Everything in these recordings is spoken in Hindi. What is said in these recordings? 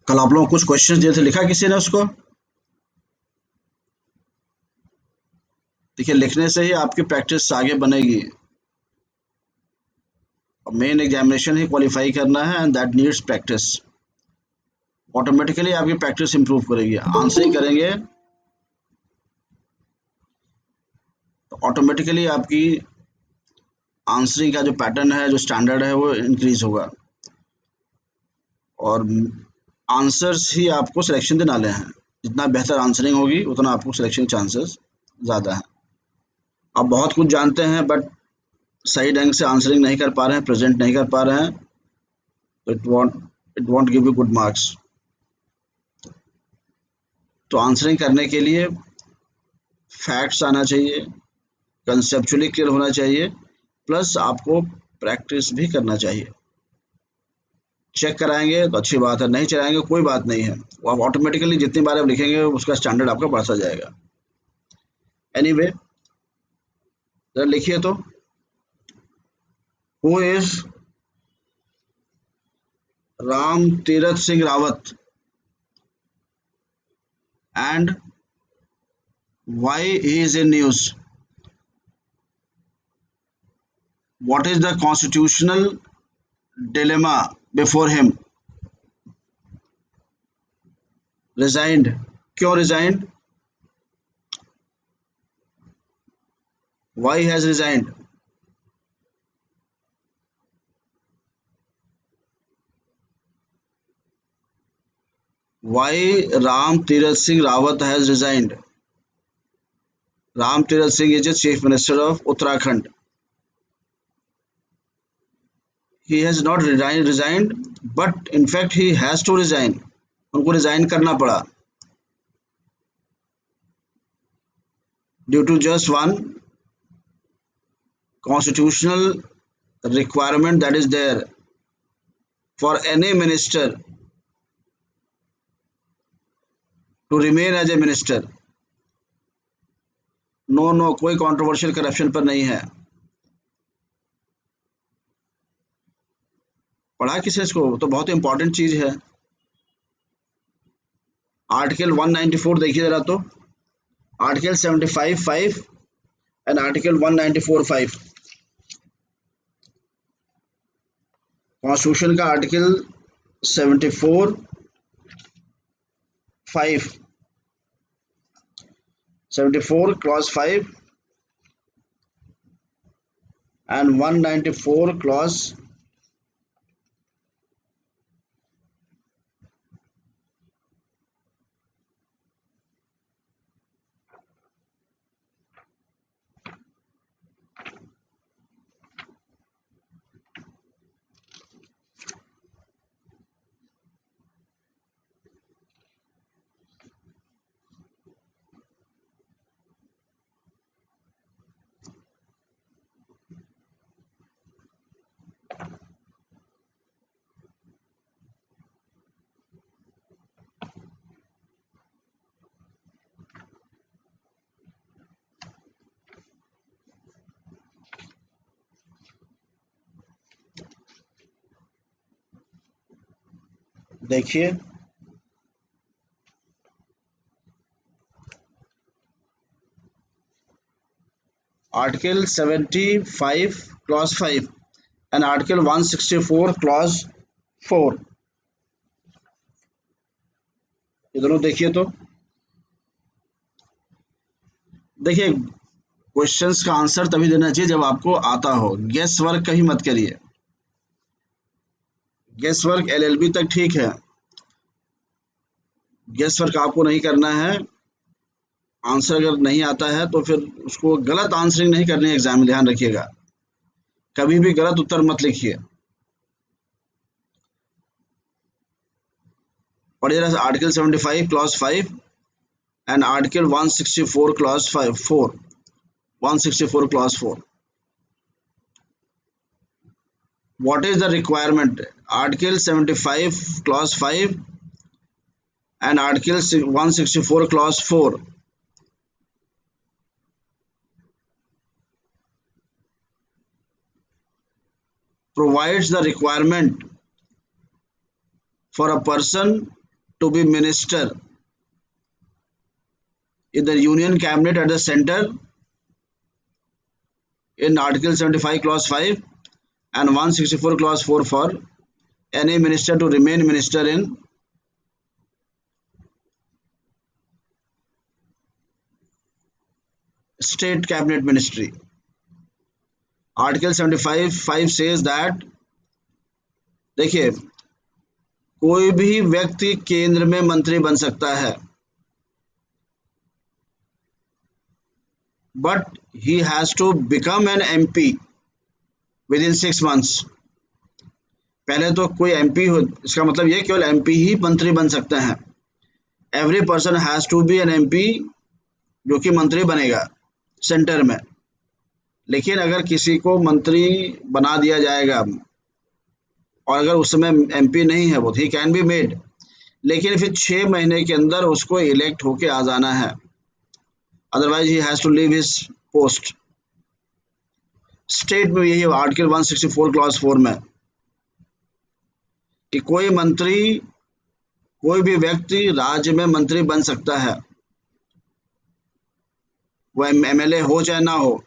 कल आप लोगों को कुछ क्वेश्चंस दिए थे, लिखा किसी ने उसको? देखिए, लिखने से ही आपकी प्रैक्टिस आगे बनेगी। मेन एग्जामिनेशन ही क्वालिफाई करना है and that needs practice. Automatically आपकी प्रैक्टिस इंप्रूव करेगी। आंसरिंग करेंगे तो ऑटोमेटिकली आपकी आंसरिंग का जो पैटर्न है, जो स्टैंडर्ड है, वो इंक्रीज होगा। और आंसर्स ही आपको सिलेक्शन देने वाले हैं। जितना बेहतर आंसरिंग होगी उतना आपको सिलेक्शन चांसेस ज़्यादा हैं। आप बहुत कुछ जानते हैं बट सही ढंग से आंसरिंग नहीं कर पा रहे हैं, प्रेजेंट नहीं कर पा रहे हैं, तो it won't give you good marks. तो आंसरिंग करने के लिए फैक्ट्स आना चाहिए, कंसेप्चुअली क्लियर होना चाहिए, प्लस आपको प्रैक्टिस भी करना चाहिए। चेक कराएंगे तो अच्छी बात है, नहीं चलाएंगे कोई बात नहीं है, वो आप ऑटोमेटिकली जितनी बार आप लिखेंगे उसका स्टैंडर्ड आपका बढ़ता जाएगा। एनीवे, जरा लिखिए तो, who is Ram Tirath Singh Rawat and why he is in news? What is the constitutional dilemma before him? Resigned. क्यों resigned? Why he has resigned? Why Ram Tirath Singh Rawat has resigned? Ram Tirath Singh is the Chief Minister of Uttarakhand. He has not resigned, but in fact he has to resign. उनको resign करना पड़ा due to just one constitutional requirement that is there for any minister to remain as a minister. No no, कोई कंट्रोवर्शियल करप्शन पर नहीं है। पढ़ा किसने इसको? तो बहुत इंपॉर्टेंट चीज है। आर्टिकल 194 देखिए जरा तो, आर्टिकल 75(5) एंड आर्टिकल 194(5). कॉन्स्टिट्यूशन का आर्टिकल 74(5), 74 क्लॉज 5 एंड 194 क्लॉज देखिए, article 75 clause 5 and article 164 clause 4, ये दोनों देखिए तो। देखिए, क्वेश्चंस का आंसर तभी देना चाहिए जब आपको आता हो, गेस वर्क कभी मत करिए। गेस वर्क एलएलबी तक ठीक है, गेस वर्क आपको नहीं करना है। आंसर अगर नहीं आता है तो फिर उसको गलत आंसरिंग नहीं करनी है एग्जाम में, ध्यान रखिएगा। कभी भी गलत उत्तर मत लिखिए। पढ़िए article 75 clause 5 and article 164 clause 5 4, 164 clause 4। What is the requirement? Article 75 clause 5 and Article 164 clause 4 provides the requirement for a person to be minister in the union cabinet at the center in Article 75 Clause 5 and 164 Clause 4 for any minister to remain minister in state cabinet ministry. Article 75(5) says that देखिए कोई भी व्यक्ति केंद्र में मंत्री बन सकता है, but he has to become an MP within 6 months. पहले तो कोई एमपी हो, इसका मतलब ये केवल एमपी ही मंत्री बन सकते हैं. Every person has to be an MP जो कि मंत्री बनेगा सेंटर में. लेकिन अगर किसी को मंत्री बना दिया जाएगा और अगर उस समय एमपी नहीं है वो, ही कैन बी मेड, लेकिन फिर 6 महीने के अंदर उसको इलेक्ट होके आ जाना है, otherwise he has to leave his post. State में यही आर्टिकल 164 क्लॉज 4 में कि कोई मंत्री, कोई भी व्यक्ति राज्य में मंत्री बन सकता है, वो एमएलए हो चाहे ना हो.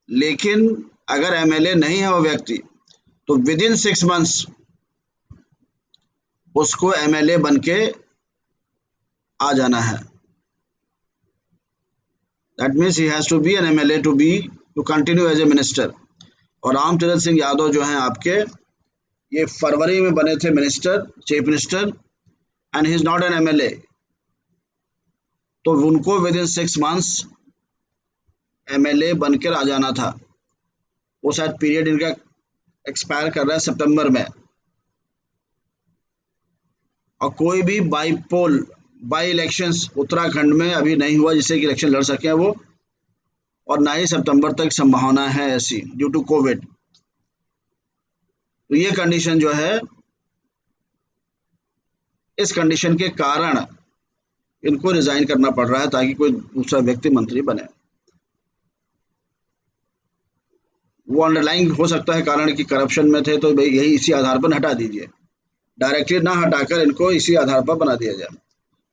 लेकिन अगर एमएलए नहीं है वो व्यक्ति तो विद इन 6 months उसको एमएलए बन के आ जाना है. That means he has to be an MLA to continue as a minister. और रामचंद्र सिंह यादव जो हैं आपके, ये फरवरी में बने थे minister, chief minister, and he is not an MLA. तो उनको विद इन 6 months एमएलए बनकर आ जाना था. वो शायद पीरियड इनका एक्सपायर कर रहा है सितंबर में. और कोई भी बाई इलेक्शंस उत्तराखंड में अभी नहीं हुआ जिससे कि इलेक्शन लड़ सके वो, और ना ही सितंबर तक संभावना है ऐसी ड्यू टू कोविड. तो ये कंडीशन जो है, इस कंडीशन के कारण इनको रिजाइन करना पड़ रहा है ताकि कोई दूसरा व्यक्ति मंत्री बने. वो अंडरलाइन हो सकता है कारण कि करप्शन में थे, तो भाई यही इसी आधार पर हटा दीजिए, डायरेक्टली ना हटाकर इनको इसी आधार पर बना दिया जाए.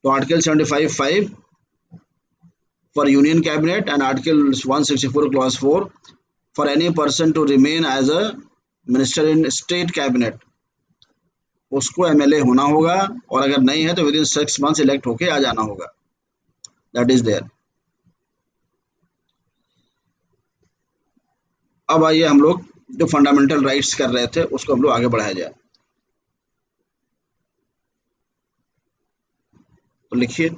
तो article 75(5) for union cabinet and article 164 clause 4 for any person to remain as a minister in state cabinet, उसको एमएलए होना होगा, और अगर नहीं है तो विद इन 6 months इलेक्ट होके आ जाना होगा. That is there. अब आइए हम लोग जो फंडामेंटल राइट्स कर रहे थे उसको हम लोग आगे बढ़ाया जाए. तो लिखिए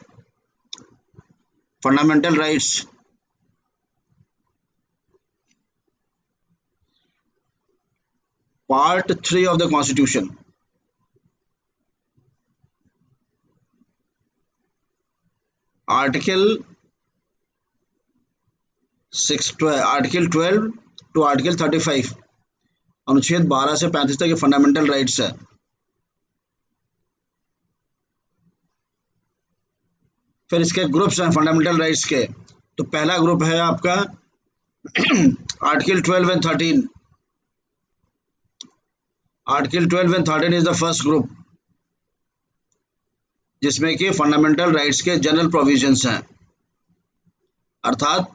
fundamental rights. Part 3 of the constitution. Article 12 to article 35, अनुच्छेद 12 से 35 तक ये फंडामेंटल राइट्स है. फिर इसके ग्रुप्स हैं फंडामेंटल राइट्स के. तो पहला ग्रुप है आपका article 12 and 13. Article 12 and 13 is the first group, जिसमें कि फंडामेंटल राइट्स के जनरल प्रोविजंस हैं. अर्थात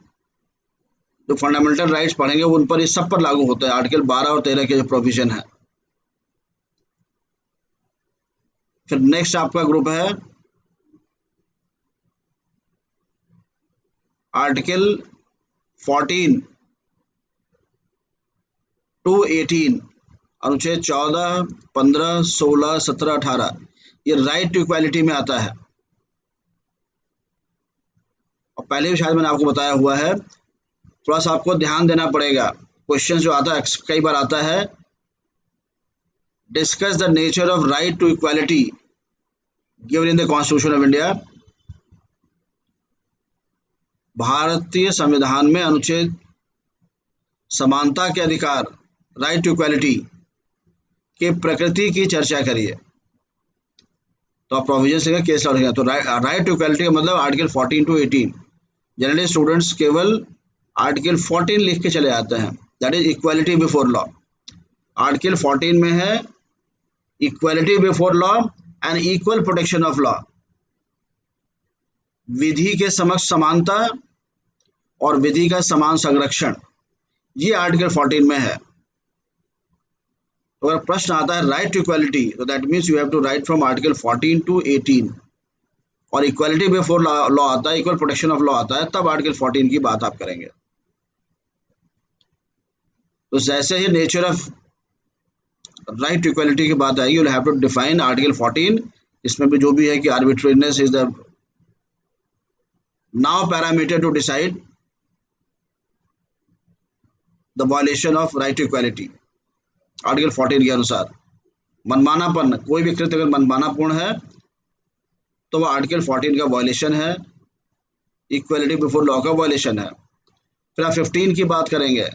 जो फंडामेंटल राइट्स पढ़ेंगे उन पर, इस सब पर लागू होता है आर्टिकल 12 और 13 के जो प्रोविजन है. फिर नेक्स्ट आपका ग्रुप है आर्टिकल 14 टू 18, अनुच्छेद 14, 15, 16, 17, 18, ये राइट टू इक्वालिटी में आता है. और पहले भी शायद मैंने आपको बताया हुआ है, थोड़ा सा आपको ध्यान देना पड़ेगा. क्वेश्चन जो आता है कई बार आता है, discuss the nature of right to equality given in the constitution of India. भारतीय संविधान में अनुच्छेद समानता के अधिकार, राइट टू इक्वालिटी के प्रकृति की चर्चा करिए. तो आप प्रोविजन से केस लड़ेंगे. तो राइट टू इक्वालिटी का मतलब आर्टिकल 14 टू 18. जनरली स्टूडेंट्स केवल आर्टिकल 14 लिख के चले आते हैं, that is equality before law. Article 14 में है equality before law and equal protection of law, विधि के समक्ष समानता और विधि का समान संरक्षण, ये आर्टिकल 14 में है। तो अगर प्रश्न आता है राइट टू इक्वालिटी, तो that means you have to write from article 14 to 18, और इक्वालिटी बिफोर लॉ आता है, इक्वल प्रोटेक्शन ऑफ लॉ आता है, तब आर्टिकल 14 की बात आप करेंगे। तो जैसे ही nature of right to equality की बात आएगी, you have to define article 14, इसमें भी जो भी है कि arbitrariness is the now parameter to decide the violation of right to equality. Article 14 के अनुसार मनमानापन, कोई भी कृत्य अगर मनमानापूर्ण है तो वह आर्टिकल 14 का वायलेशन है, इक्वालिटी बिफोर लॉ का वायलेशन है। फिर आप 15 की बात करेंगे,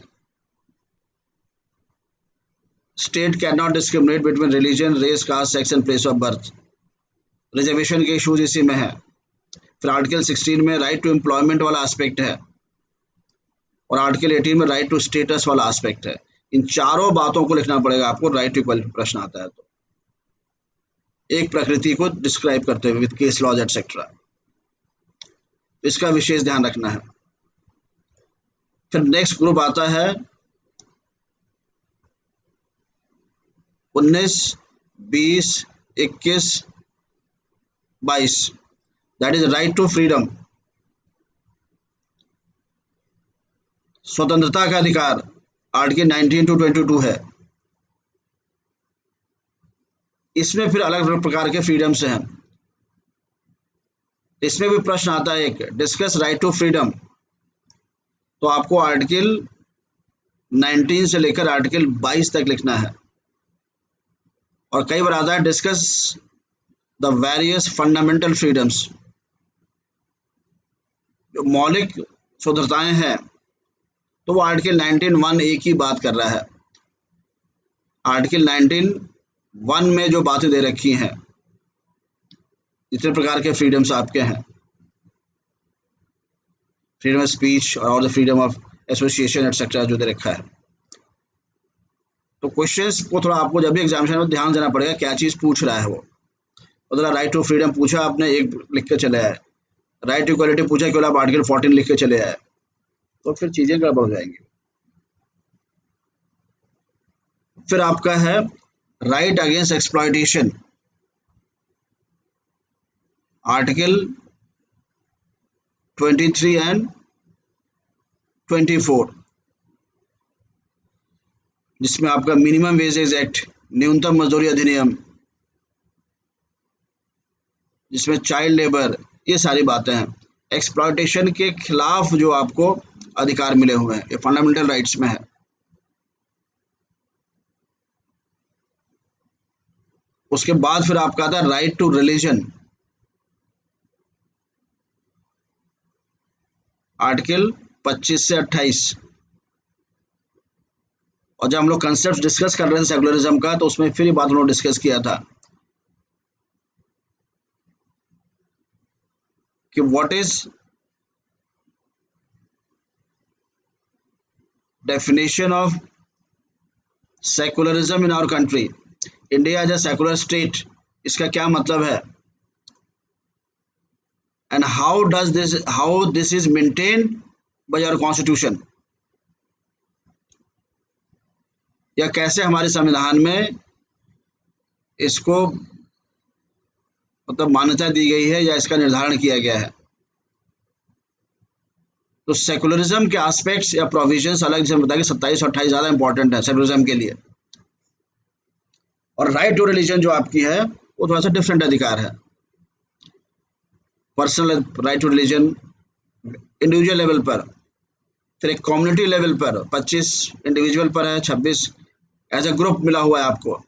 state can not discriminate between religion, race, caste, sex and place of birth, reservation के इशूज इसी में है। फिर आर्टिकल 16 में राइट टू एम्प्लॉयमेंट वाला एस्पेक्ट है, और आर्टिकल 18 में राइट टू स्टेटस वाला एस्पेक्ट है। इन चारों बातों को लिखना पड़ेगा आपको, राइट टू इक्वालिटी प्रश्न आता है तो, एक प्रकृति को डिस्क्राइब करते हुए विद केस लॉज एटसेट्रा, इसका विशेष ध्यान रखना है। फिर नेक्स्ट ग्रुप आता है 19, 20, 21, 22, that is right to freedom, स्वतंत्रता का अधिकार, आर्टिकल 19 टू 22 है। इसमें फिर अलग अलग प्रकार के फ्रीडम्स हैं। इसमें भी प्रश्न आता है एक, डिस्कस राइट टू फ्रीडम, तो आपको आर्टिकल 19 से लेकर आर्टिकल 22 तक लिखना है। और कई बार आता है discuss the various fundamental freedoms, जो मौलिक स्वतंत्रताएं हैं, तो वो आर्टिकल 19(1)(a) की बात कर रहा है। आर्टिकल 19(1) में जो बातें दे रखी हैं, इतने प्रकार के फ्रीडम्स आपके हैं, फ्रीडम ऑफ स्पीच और the freedom of association etcetera जो दे रखा है। तो क्वेश्चंस को थोड़ा आपको जब भी एग्जामिनेशन में ध्यान देना पड़ेगा, क्या चीज़ पूछ रहा है वो। मतलब राइट टू फ्रीडम पूछा आपने, एक लिख के चले आए, राइट टू इक्वालिटी पूछा, केवल आप आर्टिकल 14 लिख के चले आए, तो फिर चीज़ें गड़बड़ हो जाएंगी। फिर आपका है right against exploitation, article 23 and 24, जिसमें आपका मिनिमम वेजेज एक्ट, न्यूनतम मजदूरी अधिनियम, जिसमें चाइल्ड लेबर, ये सारी बातें हैं। एक्सप्लॉयटेशन के खिलाफ जो आपको अधिकार मिले हुए हैं, ये फंडामेंटल राइट्स में है। उसके बाद फिर आपका आता है राइट टू रिलीजन, आर्टिकल 25 से 28। और जब हम लोग कंसेप्ट डिस्कस कर रहे थे सेकुलरिज्म का, तो उसमें फिर ये बात हम लोग डिस्कस किया था कि what is definition of secularism in our country, India as a secular state, इसका क्या मतलब है, and how this is maintained by our constitution, या कैसे हमारे संविधान में इसको मतलब मान्यता दी गई है या इसका निर्धारण किया गया है। तो सेकुलरिज्म के एस्पेक्ट्स या प्रोविजंस अलग से बताया कि 27 और 28 ज़्यादा इंपॉर्टेंट है सेकुलरिज्म के लिए। और राइट टू रिलीजन जो आपकी है, वो थोड़ा सा डिफरेंट अधिकार है। Personal right to religion individual level पर, फिर एक कम्युनिटी लेवल पर 25 इंडिविजुअल पर है, 26 एज ए ग्रुप मिला हुआ है आपको,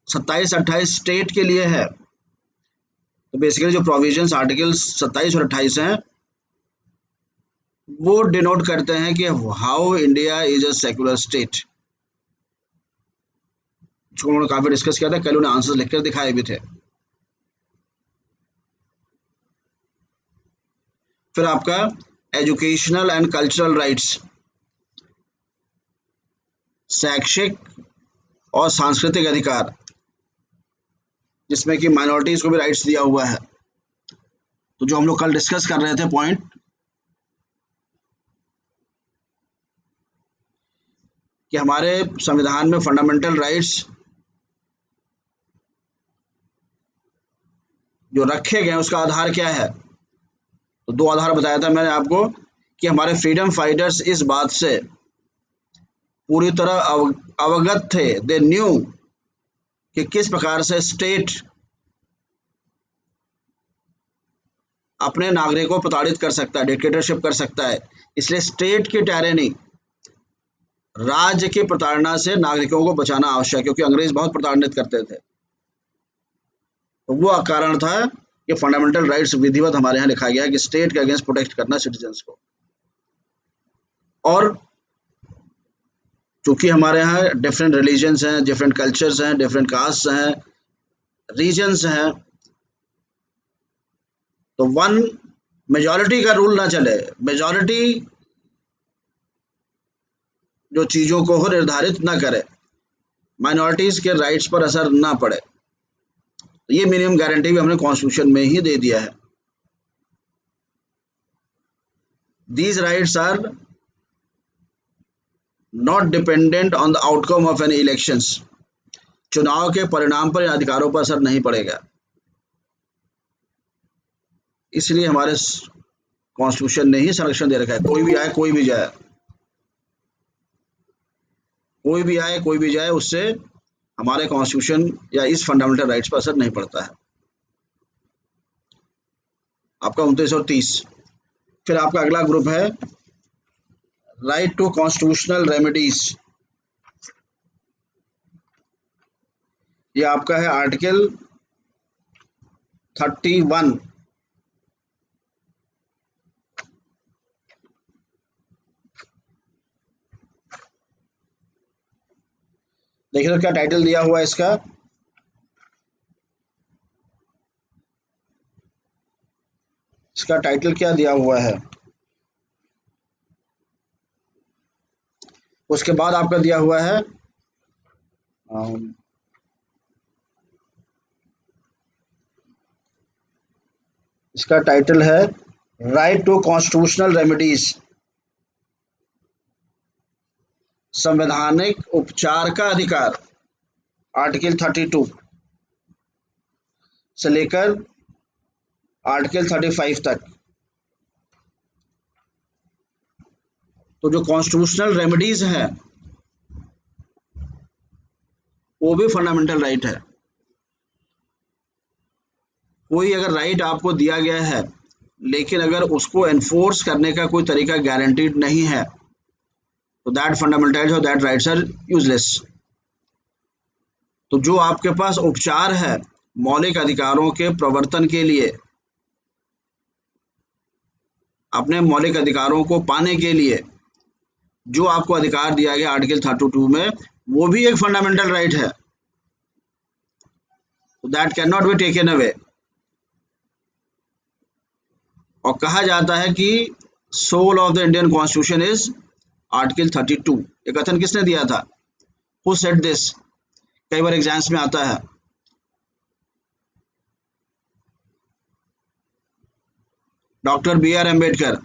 27-28 स्टेट के लिए है। तो बेसिकली जो प्रोविजंस आर्टिकल्स 27 और 28 हैं, वो डिनोट करते हैं कि how India is a secular state, जो उन्होंने काफी डिस्कस किया था, कल उन्हें आंसर लिखकर दिखाए भी थे। फिर आपका एजुकेशनल एंड कल्चरल राइट्स, शैक्षिक और सांस्कृतिक अधिकार, जिसमें कि माइनॉरिटीज को भी राइट्स दिया हुआ है। तो जो हम लोग कल डिस्कस कर रहे थे पॉइंट, कि हमारे संविधान में फंडामेंटल राइट्स जो रखे गए हैं उसका आधार क्या है। तो दो आधार बताया था मैंने आपको, कि हमारे फ्रीडम फाइटर्स इस बात से पूरी तरह अवगत थे, दे न्यू, कि किस प्रकार से स्टेट अपने नागरिकों को प्रताड़ित कर सकता है, डिक्टेटरशिप कर सकता है। इसलिए स्टेट की टायरेनी, राज्य की प्रताड़ना से नागरिकों को बचाना आवश्यक है, क्योंकि अंग्रेज बहुत प्रताड़ित करते थे। तो वो कारण था कि फंडामेंटल राइट्स विधिवत हमारे यहाँ लिखा गया है कि स्टेट के अगेंस्ट प्रोटेक्ट करना सिटीजन्स को। और चूंकि हमारे यहाँ डिफरेंट रिलीजन्स हैं, डिफरेंट कल्चर्स हैं, डिफरेंट कास्ट हैं, रीजन्स हैं, तो वन मेजॉरिटी का रूल ना चले, मेजॉरिटी जो चीज़ों को हो निर्धारित ना करे, माइनॉरिटीज़ के राइट्स पर असर ना पड़े। तो ये मिनिमम गारंटी भी हमने कॉन्स्टिट्यूशन में ही दे दिया है। These rights are not dependent on the outcome of any elections. चुनाव के परिणाम पर इन अधिकारों पर असर नहीं पड़ेगा। इसलिए हमारे कॉन्स्टिट्यूशन ने ही संरक्षण दे रखा है, कोई भी आए कोई भी जाए, कोई भी आए कोई भी जाए, उससे हमारे कॉन्स्टिट्यूशन या इस फंडामेंटल राइट्स पर असर नहीं पड़ता है। आपका 29 और 30। फिर आपका अगला ग्रुप है राइट टू कॉन्स्टिट्यूशनल रेमेडीज। ये आपका है आर्टिकल 31। देखिए क्या टाइटल दिया हुआ है इसका, इसका टाइटल क्या दिया हुआ है। उसके बाद आपका दिया हुआ है इसका टाइटल है राइट टू कॉन्स्टिट्यूशनल रेमेडीज, संवैधानिक उपचार का अधिकार। आर्टिकल 32 से लेकर आर्टिकल 35 तक। तो जो कॉन्स्टिट्यूशनल रेमेडीज है वो भी फंडामेंटल राइट है। कोई अगर राइट आपको दिया गया है लेकिन अगर उसको एनफोर्स करने का कोई तरीका गारंटीड नहीं है, तो दैट फंडामेंटल राइट्स और दैट राइट्स आर यूजलेस। तो जो आपके पास उपचार है मौलिक अधिकारों के प्रवर्तन के लिए, अपने मौलिक अधिकारों को पाने के लिए जो आपको अधिकार दिया गया आर्टिकल 32 में, वो भी एक फंडामेंटल राइट है। That can not be taken away. और कहा जाता है कि soul of the Indian constitution is article 32। ये कथन किसने दिया था? Who said this? कई बार एग्जाम्स में आता है। Doctor B R Ambedkar.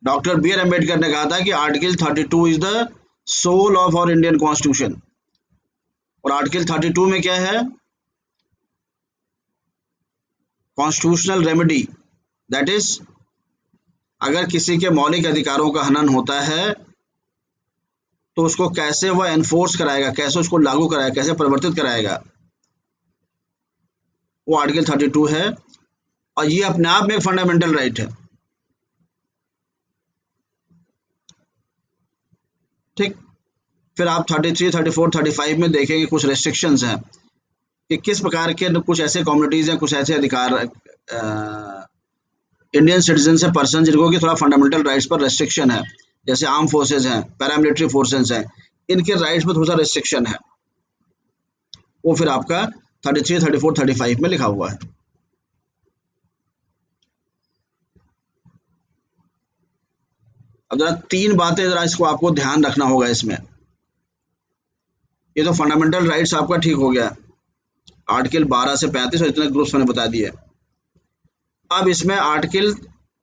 Doctor B R Ambedkar ने कहा था कि article 32 is the soul of our Indian constitution. और आर्टिकल 32 में क्या है? कॉन्स्टिट्यूशनल रेमेडी, दैट इज अगर किसी के मौलिक अधिकारों का हनन होता है तो उसको कैसे वह एनफोर्स कराएगा, कैसे उसको लागू कराएगा, कैसे परिवर्तित कराएगा, वो आर्टिकल 32 है। और ये अपने आप में एक फंडामेंटल राइट है। ठीक। फिर आप 33, 34, 35 में देखेंगे कुछ रेस्ट्रिक्शंस हैं कि किस प्रकार के कुछ ऐसे कम्युनिटीज हैं, कुछ ऐसे अधिकार इंडियन सिटीजन से पर्सन जिनको कि थोड़ा फंडामेंटल राइट्स पर रेस्ट्रिक्शन है, जैसे आर्म फोर्सेज हैं, पैरामिलिट्री फोर्सेज हैं, इनके राइट्स पर थोड़ा सा रेस्ट्रिक्शन है। वो फिर आपका 33, 34, 35 में लिखा हुआ है। अब जरा तीन बातें जरा इसको आपको ध्यान रखना होगा इसमें। ये तो फंडामेंटल राइट्स आपका ठीक हो गया। आर्टिकल 12 से 35 और इतने ग्रुप्स मैंने बता दिए। अब इसमें आर्टिकल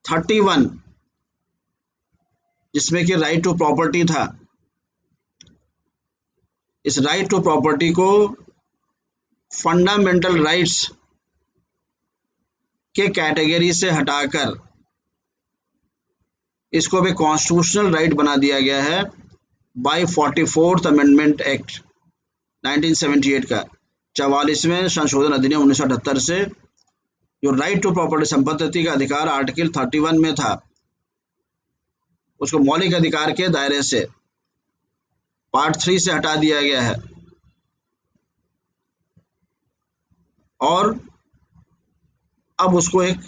31 जिसमें कि राइट टू प्रॉपर्टी था, इस राइट टू प्रॉपर्टी को फंडामेंटल राइट्स के कैटेगरी से हटाकर इसको भी कॉन्स्टिट्यूशनल राइट बना दिया गया है बाय 44th अमेंडमेंट एक्ट 1978 का 44वें संशोधन अधिनियम 1978 से। जो राइट टू प्रॉपर्टी संपत्ति का अधिकार आर्टिकल 31 में था, उसको मौलिक अधिकार के दायरे से पार्ट 3 से हटा दिया गया है और अब उसको एक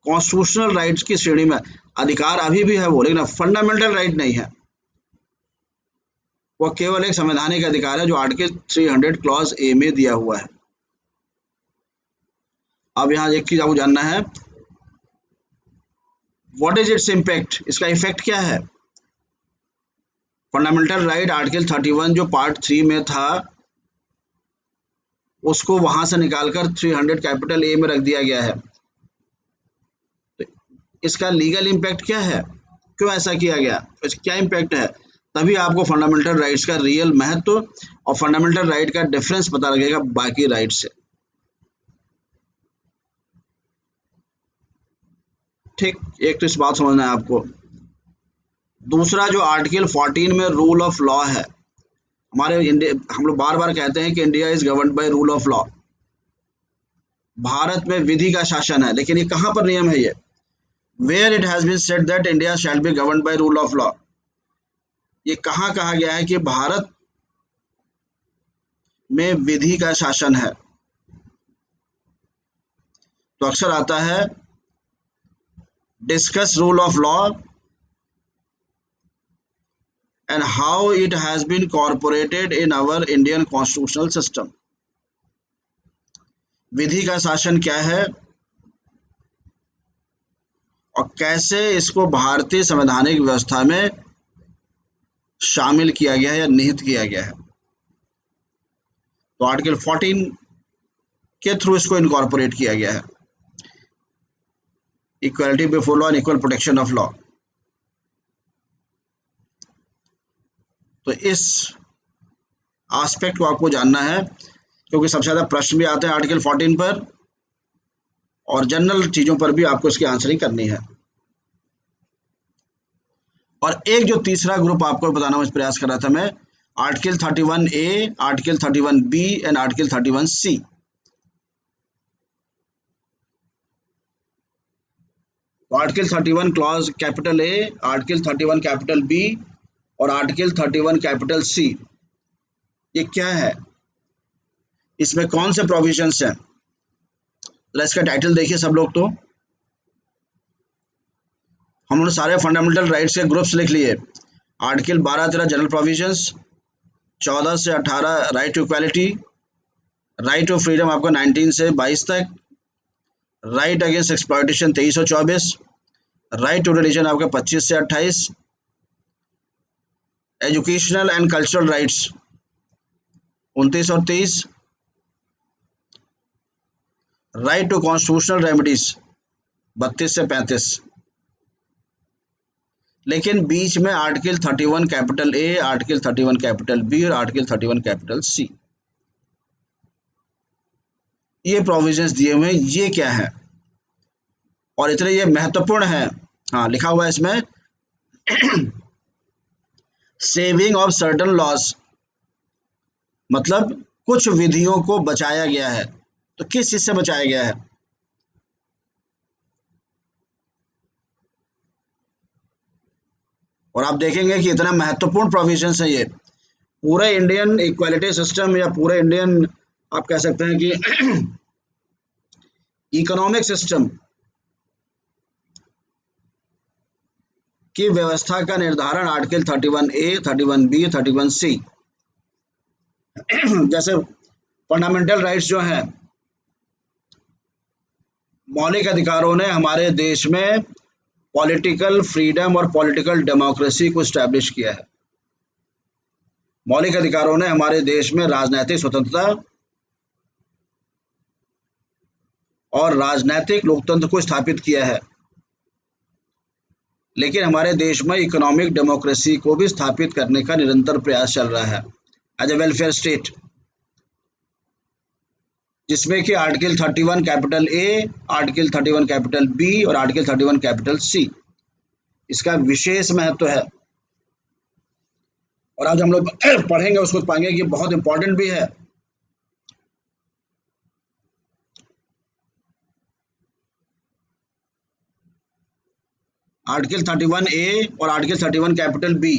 कॉन्स्टिट्यूशनल राइट्स की श्रेणी में, अधिकार अभी भी है वो, लेकिन फंडामेंटल राइट नहीं है, वो केवल एक संवैधानिक अधिकार है जो आर्टिकल 300 क्लॉज ए में दिया हुआ है। अब यहाँ एक चीज आपको जानना है, व्हाट इज इट्स इम्पैक्ट, इसका इफेक्ट क्या है। फंडामेंटल राइट आर्टिकल 31 जो पार्ट 3 में था उसको वहां से निकालकर 300 कैपिटल ए में रख दिया गया है। तो इसका लीगल इम्पैक्ट क्या है, क्यों ऐसा किया गया, इसका क्या इम्पैक्ट है, तभी आपको फंडामेंटल राइट्स का रियल महत्व और फंडामेंटल राइट का डिफरेंस पता लगेगा बाकी राइट से। ठीक, एक तो इस बात समझना है आपको। दूसरा जो आर्टिकल 14 में रूल ऑफ लॉ है, हमारे इंडिया, हम लोग बार बार कहते हैं कि India is governed by rule of law, Bharat में विधि का शासन है, लेकिन ये कहाँ पर नियम है ये, where it has been said that India shall be governed by rule of law, ये कहाँ कहा गया है कि भारत में विधि का शासन है। तो अक्सर आता है discuss rule of law and how it has been incorporated in our Indian constitutional system। विधि का शासन क्या है और कैसे इसको भारतीय संवैधानिक व्यवस्था में शामिल किया गया है या निहित किया गया है। तो आर्टिकल 14 के थ्रू इसको इनकॉर्पोरेट किया गया है, equality before law and equal protection of law. तो इस एस्पेक्ट को आपको जानना है क्योंकि सबसे ज़्यादा प्रश्न भी आते हैं आर्टिकल 14 पर और जनरल चीज़ों पर भी आपको इसकी आंसरिंग करनी है। और एक जो तीसरा ग्रुप आपको बताना मैं प्रयास कर रहा था मैं, article 31A, article 31B and article 31C। Article 31 clause capital A, article 31 capital B और आर्टिकल 31 कैपिटल सी, ये क्या है, इसमें कौन से प्रोविजंस हैं। इसका टाइटल देखिए सब लोग, तो हमने सारे फंडामेंटल राइट्स के ग्रुप्स लिख लिए। आर्टिकल 12-13 जनरल प्रोविजंस, 14 से 18 right to equality, right to freedom आपको 19 से 22 तक, राइट अगेंस्ट एक्सप्लॉयटेशन 23 और 24, राइट टू रिलीजन आपका 25 से 28, एजुकेशनल एंड कल्चरल राइट्स 29 और 30, राइट टू कॉन्स्टिट्यूशनल रेमेडीज 32 से 35। लेकिन बीच में article 31 capital A, article 31 capital B और आर्टिकल 31 कैपिटल सी, ये प्रोविजंस दिए हुए हैं, ये क्या है और इतने ये महत्वपूर्ण है। हाँ, लिखा हुआ है इसमें सेविंग ऑफ सर्टन लॉस, मतलब कुछ विधियों को बचाया गया है। तो किस चीज से बचाया गया है, और आप देखेंगे कि इतना महत्वपूर्ण प्रोविजंस है ये। पूरे इंडियन इक्वालिटी सिस्टम या पूरे इंडियन आप कह सकते हैं कि इकोनॉमिक सिस्टम की व्यवस्था का निर्धारण आर्टिकल 31A, 31B, 31C, जैसे फंडामेंटल राइट्स जो हैं, मौलिक अधिकारों ने हमारे देश में पॉलिटिकल फ्रीडम और पॉलिटिकल डेमोक्रेसी को स्टैब्लिश किया है। मौलिक अधिकारों ने हमारे देश में राजनीतिक स्वतंत्रता और राजनीतिक लोकतंत्र को स्थापित किया है। लेकिन हमारे देश में इकोनॉमिक डेमोक्रेसी को भी स्थापित करने का निरंतर प्रयास चल रहा है एज ए वेलफेयर स्टेट, जिसमें कि article 31 capital A, article 31 capital B और आर्टिकल 31 कैपिटल सी, इसका विशेष महत्व है। और आज हम लोग पढ़ेंगे उसको पाएंगे कि बहुत इंपॉर्टेंट भी है। आर्टिकल 31 ए और आर्टिकल 31 कैपिटल बी,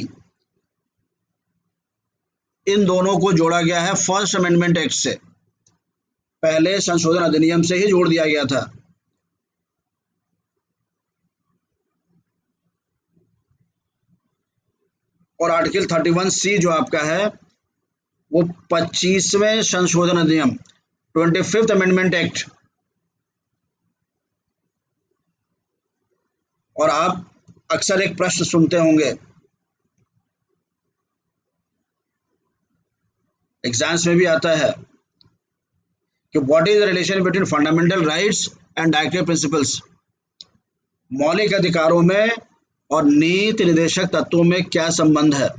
इन दोनों को जोड़ा गया है फर्स्ट अमेंडमेंट एक्ट से। पहले संशोधन अधिनियम से ही जोड़ दिया गया था। और आर्टिकल 31 सी जो आपका है वो 25वें संशोधन अधिनियम 25th अमेंडमेंट एक्ट। और आप अक्सर एक प्रश्न सुनते होंगे एग्जाम्स में भी आता है कि what is the relation between fundamental rights and directive principles, मौलिक अधिकारों में और नीति निर्देशक तत्वों में क्या संबंध है,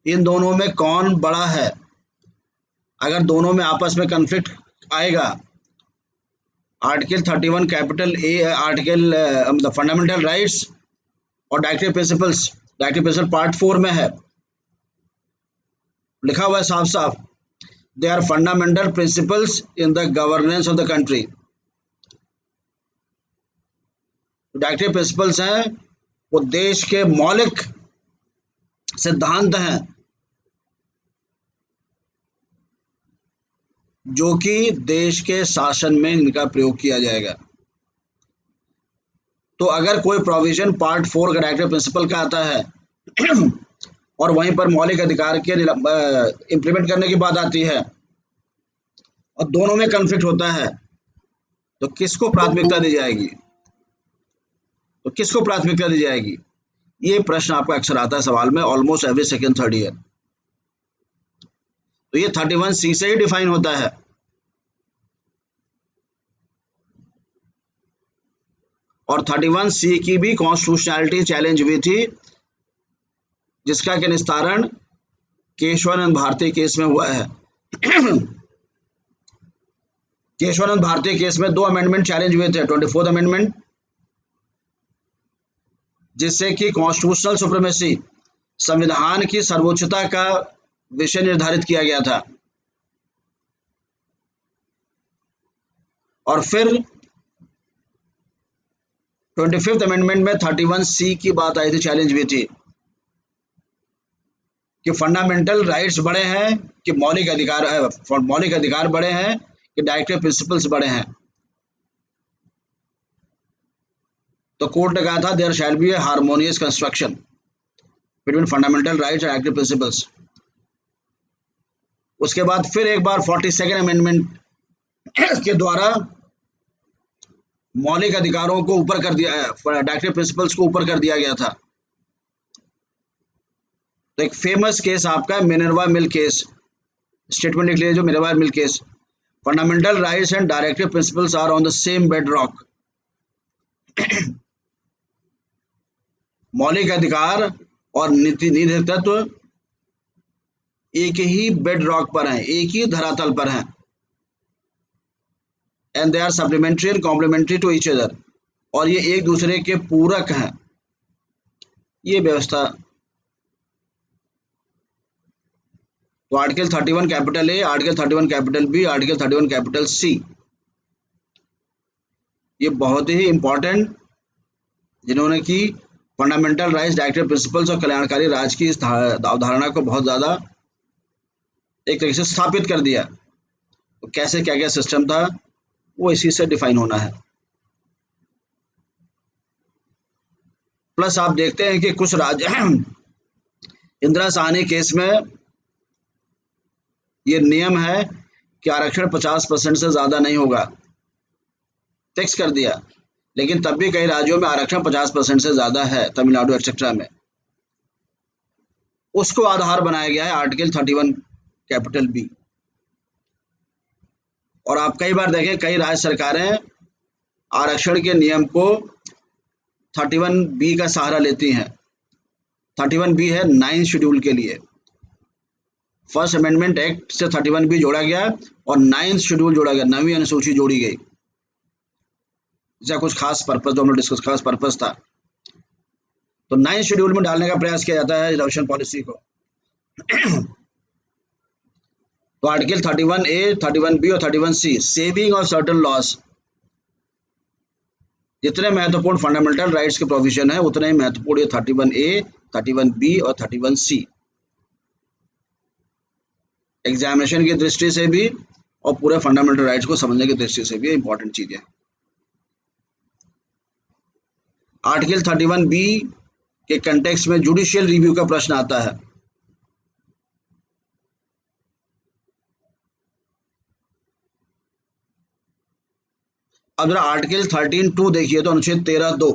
इन दोनों में कौन बड़ा है। अगर दोनों में आपस में कन्फ्लिक्ट आएगा, आर्टिकल 31 कैपिटल ए, आर्टिकल मतलब फंडामेंटल राइट्स और डायरेक्टिव प्रिंसिपल पार्ट 4 में है, लिखा हुआ है साफ साफ, they are fundamental principles in the governance of the country. Directive principles हैं वो देश के मौलिक सिद्धांत हैं जो कि देश के शासन में इनका प्रयोग किया जाएगा। तो अगर कोई प्रोविजन पार्ट 4 का डायरेक्टिव प्रिंसिपल का आता है और वहीं पर मौलिक अधिकार के इम्प्लीमेंट करने की बात आती है और दोनों में कन्फ्लिक्ट होता है, तो किसको प्राथमिकता दी जाएगी, ये प्रश्न आपका अक्सर आता है सवाल में almost every second third year. तो ये 31 सी से ही डिफाइन होता है। और 31 सी की भी कॉन्स्टिट्यूशनैलिटी चैलेंज हुई थी, जिसका कि निस्तारण केशवानंद भारती केस में हुआ है। केशवानंद भारती केस में 2 अमेंडमेंट चैलेंज हुए थे। 24th अमेंडमेंट, जिससे कि कॉन्स्टिट्यूशनल सुप्रीमेसी, संविधान की सर्वोच्चता का विषय निर्धारित किया गया था। और फिर 25th अमेंडमेंट में 31 सी की बात आई थी, चैलेंज हुई थी कि फंडामेंटल राइट्स बड़े हैं कि मौलिक अधिकार बड़े हैं कि डायरेक्टिव प्रिंसिपल्स बड़े हैं। तो कोर्ट ने कहा था there shall be a harmonious construction between fundamental rights and directive principles. उसके बाद फिर एक बार 42nd अमेंडमेंट के द्वारा मौलिक अधिकारों को ऊपर कर दिया, डायरेक्टिव प्रिंसिपल्स को ऊपर कर दिया गया था। तो एक फेमस केस आपका मिनर्वा मिल केस, स्टेटमेंट लिख लीजिए जो Minerva mill case, fundamental rights and directive principles are on the same bedrock. मौलिक अधिकार और नीति तत्व एक ही बेड रॉक पर हैं, एक ही धरातल पर हैं, and they are supplementary and complementary to each other, और ये एक दूसरे के पूरक हैं, ये व्यवस्था। तो article 31 capital A, article 31 capital B, article 31 capital C, ये बहुत ही इंपॉर्टेंट, जिन्होंने कि फंडामेंटल राइट्स, डायरेक्टिव प्रिंसिपल्स और कल्याणकारी राज की इस अवधारणा को बहुत ज़्यादा एक तरीके से स्थापित कर दिया। तो कैसे क्या क्या सिस्टम था वो इसी से डिफाइन होना है। प्लस आप देखते हैं कि कुछ राज्य इंदिरा साहनी केस में ये नियम है कि आरक्षण 50% से ज़्यादा नहीं होगा, फिक्स कर दिया, लेकिन तब भी कई राज्यों में आरक्षण 50% से ज़्यादा है, तमिलनाडु एक्सेट्रा में। उसको आधार बनाया गया है आर्टिकल 31 कैपिटल बी। और आप कई बार देखें कई राज्य सरकारें आरक्षण के नियम को 31B का सहारा लेती हैं। 31B है 9 शेड्यूल के लिए। फर्स्ट अमेंडमेंट एक्ट से 31B जोड़ा गया और 9 शेड्यूल जोड़ा गया, 9वीं अनुसूची जोड़ी गई। इसका कुछ खास पर्पस जो हम लोग डिस्कस खास पर्पस था, तो 9 शेड्यूल में डालने का प्रयास किया जाता है रिजर्वेशन पॉलिसी को। तो आर्टिकल 31A, 31B और 31C saving of certain loss, जितने महत्वपूर्ण फंडामेंटल राइट्स के प्रोविजन है उतने ही महत्वपूर्ण ये 31A, 31B और 31C एग्जामिनेशन की दृष्टि से भी और पूरे फंडामेंटल राइट्स को समझने की दृष्टि से भी इंपॉर्टेंट चीजें। आर्टिकल 31B के कंटेक्स्ट में जुडिशियल रिव्यू का प्रश्न आता है। अब जरा आर्टिकल 13(2) देखिए तो अनुच्छेद 13(2),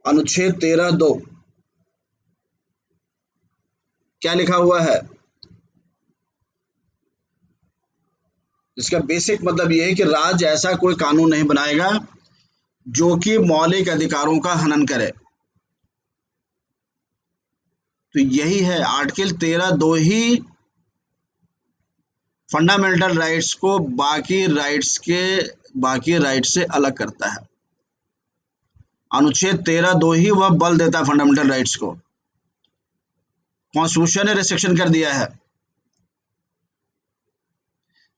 अनुच्छेद 13(2) क्या लिखा हुआ है? इसका बेसिक मतलब ये है कि राज्य ऐसा कोई कानून नहीं बनाएगा जो कि मौलिक अधिकारों का हनन करे। तो यही है आर्टिकल 13(2) ही फंडामेंटल राइट्स को बाकी राइट्स से अलग करता है। अनुच्छेद 13(2) ही वह बल देता है फंडामेंटल राइट्स को। कॉन्स्टिट्यूशन ने रिस्ट्रिक्शन कर दिया है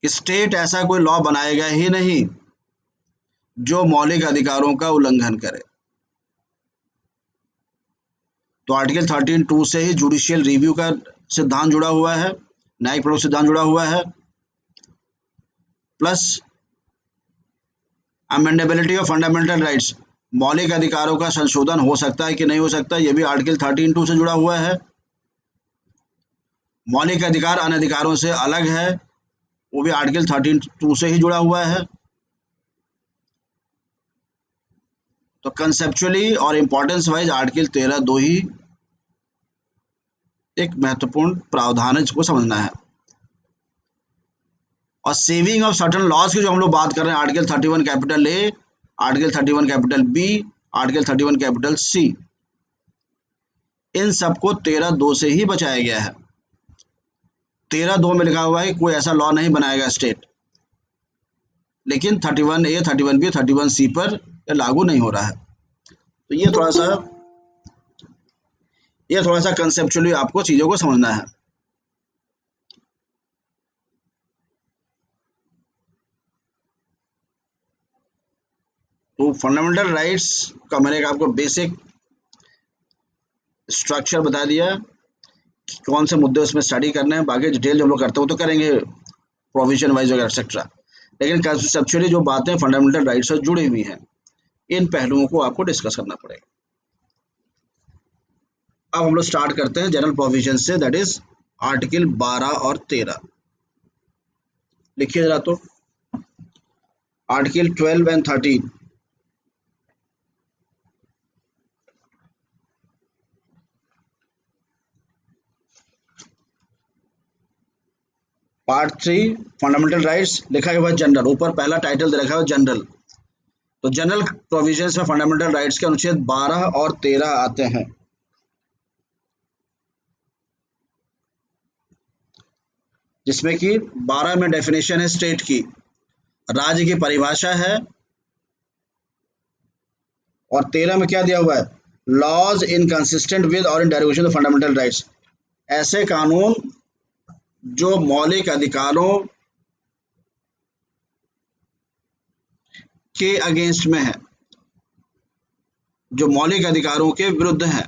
कि स्टेट ऐसा कोई लॉ बनाएगा ही नहीं जो मौलिक अधिकारों का उल्लंघन करे। तो आर्टिकल 13(2) से ही जुडिशियल रिव्यू का सिद्धांत जुड़ा हुआ है, न्यायिक प्रयोग सिद्धांत जुड़ा हुआ है, plus amendability of fundamental rights, मौलिक अधिकारों का संशोधन हो सकता है कि नहीं हो सकता, यह भी आर्टिकल 13(2) से जुड़ा हुआ है। मौलिक अधिकार अन्य अधिकारों से अलग है, वो भी आर्टिकल 13(2) से ही जुड़ा हुआ है। तो कंसेप्चुअली और इंपॉर्टेंस वाइज आर्टिकल 13(2) ही एक महत्वपूर्ण प्रावधान है जिसको समझना है। और सेविंग ऑफ सर्टेन लॉज की जो हम लोग बात कर रहे हैं, article 31(A), article 31(B), article 31(C), इन सबको 13(2) से ही बचाया गया है। 13(2) में लिखा हुआ है कोई ऐसा लॉ नहीं बनाएगा स्टेट, लेकिन 31A, 31B, 31C पर लागू नहीं हो रहा है। तो ये थोड़ा सा कंसेप्चुअली आपको चीजों को समझना है। तो फंडामेंटल राइट्स का मैंने आपको बेसिक स्ट्रक्चर बता दिया कि कौन से मुद्दे उसमें स्टडी करने हैं, बाकी डिटेल जो हम लोग करते हो तो करेंगे प्रोविजन वाइज वगैरह एक्सेट्रा, लेकिन कंसेप्चुअली जो बातें फंडामेंटल राइट्स से जुड़ी हुई हैं इन पहलुओं को आपको डिस्कस करना पड़ेगा। अब हम लोग स्टार्ट करते हैं जनरल प्रोविजन से, दैट इज आर्टिकल 12 और 13। लिखिए जरा तो article 12 and 13। Part 3 fundamental rights, लिखा हुआ जनरल, ऊपर पहला टाइटल दे रखा है जनरल। तो जनरल प्रोविजंस में फंडामेंटल राइट्स के अनुच्छेद 12 और 13 आते हैं, जिसमें कि 12 में डेफिनेशन है स्टेट की, राज्य की परिभाषा है, और 13 में क्या दिया हुआ है, लॉज इनकंसिस्टेंट विद और इन डेरिवेशन ऑफ फंडामेंटल राइट्स, ऐसे कानून जो मौलिक अधिकारों के अगेंस्ट में है, जो मौलिक अधिकारों के विरुद्ध है,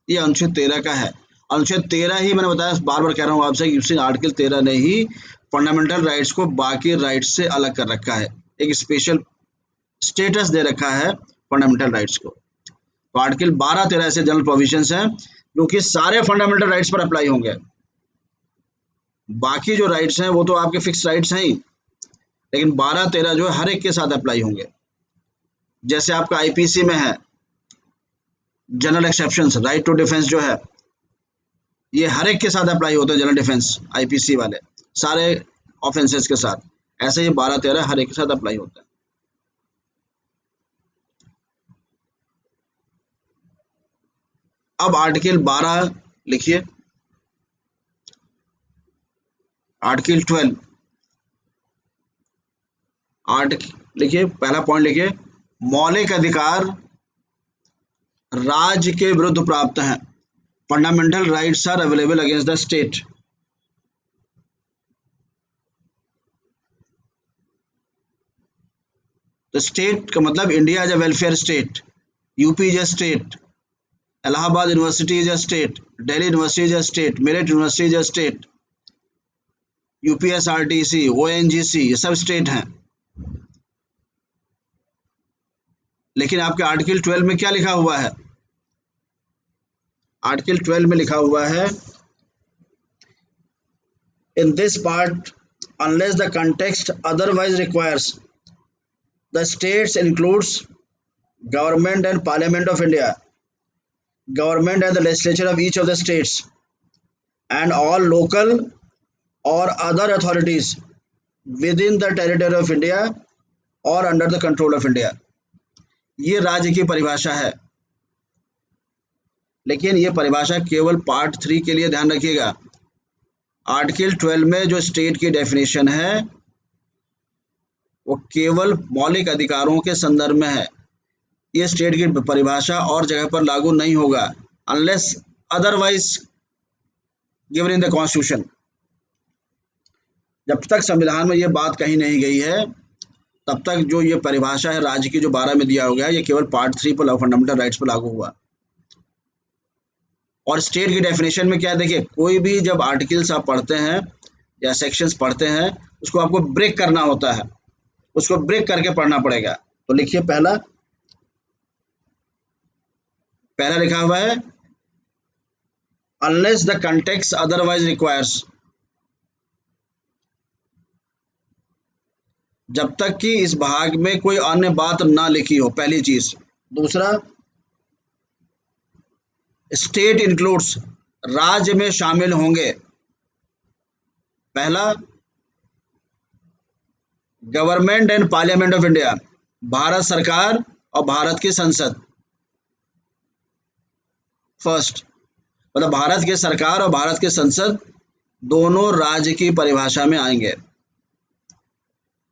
ये अनुच्छेद 13 का है। अनुच्छेद 13 ही मैंने बताया, बार बार कह रहा हूँ आपसे कि उसी आर्टिकल 13 ने ही फंडामेंटल राइट्स को बाकी राइट्स से अलग कर रखा है, एक स्पेशल स्टेटस दे रखा है फंडामेंटल राइट्स को। तो आर्टिकल 12, 13 ऐसे जनरल प्रोविजंस हैं जो कि सारे फंडामेंटल राइट्स पर अप्लाई होंगे। बाकी जो राइट्स हैं वो तो आपके फिक्स राइट्स हैं ही, लेकिन 12, 13 जो है हर एक के साथ अप्लाई होंगे। जैसे आपका आईपीसी में है general exceptions, right to defence जो है, ये हर एक के साथ अप्लाई होते हैं, जनरल डिफेंस आईपीसी वाले सारे ऑफेंसेस के साथ। ऐसे ये 12-13 हर एक के साथ अप्लाई होता है। अब आर्टिकल 12 लिखिए। आर्टिकल 12 लिखिए, पहला पॉइंट लिखिए, मौलिक अधिकार राज्य के विरुद्ध प्राप्त हैं। Fundamental rights are available against the state. तो स्टेट का मतलब India is a welfare state, UP is a state, Allahabad university is a state, Delhi university is a state, Meerut university is a state, UPSRTC, ONGC, ये सब स्टेट हैं। लेकिन आपके आर्टिकल 12 में क्या लिखा हुआ है? आर्टिकल 12 में लिखा हुआ है, in this part unless the context otherwise requires, the states includes government and parliament of India, government and the legislature of each of the states, and all local or other authorities within the territory of India or under the control of India। ये राज्य की परिभाषा है, लेकिन ये परिभाषा केवल पार्ट 3 के लिए ध्यान रखिएगा। आर्टिकल 12 में जो स्टेट की डेफिनेशन है वो केवल मौलिक अधिकारों के संदर्भ में है। ये स्टेट की परिभाषा और जगह पर लागू नहीं होगा unless otherwise given in the constitution. जब तक संविधान में ये बात कही नहीं गई है तब तक जो ये परिभाषा है राज्य की जो 12 में दिया हो गया ये केवल पार्ट 3 पर फंडामेंटल राइट्स पर लागू हुआ। और स्टेट की डेफिनेशन में क्या है, देखिए, कोई भी जब आर्टिकल्स आप पढ़ते हैं या सेक्शंस पढ़ते हैं उसको आपको ब्रेक करना होता है, उसको ब्रेक करके पढ़ना पड़ेगा। तो लिखिए, पहला लिखा हुआ है, unless the context otherwise requires, जब तक कि इस भाग में कोई अन्य बात ना लिखी हो, पहली चीज। दूसरा, स्टेट इंक्लूड्स, राज्य में शामिल होंगे। पहला, government and parliament of India, Bharat सरकार और भारत की संसद। फर्स्ट, मतलब भारत की सरकार और भारत की संसद दोनों राज्य की परिभाषा में आएंगे।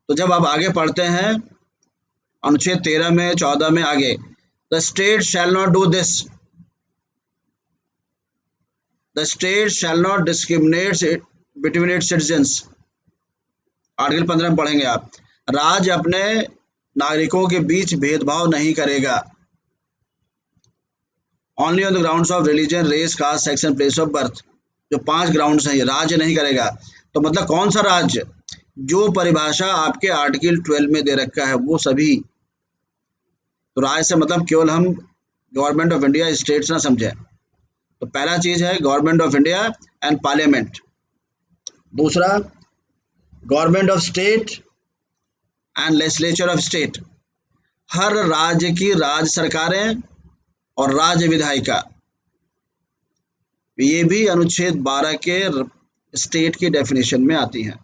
तो जब आप आगे पढ़ते हैं अनुच्छेद 13 में, 14 में आगे, the state shall not do this, the state shall not discriminate between its citizens. Article 15 में पढ़ेंगे आप, राज्य अपने नागरिकों के बीच भेदभाव नहीं करेगा। Only on the grounds of religion, race, caste, sex and place of birth, जो 5 ग्राउंड्स हैं, ये राज्य नहीं करेगा। तो मतलब कौन सा राज्य? जो परिभाषा आपके आर्टिकल 12 में दे रखा है वो सभी। तो राज्य से मतलब केवल हम गवर्नमेंट ऑफ इंडिया, स्टेट्स ना समझें। तो पहला चीज है government of India and parliament. दूसरा, government of state and legislature of state, हर राज्य की राज्य सरकारें और राज्य विधायिका, ये भी अनुच्छेद 12 के स्टेट की डेफिनेशन में आती हैं।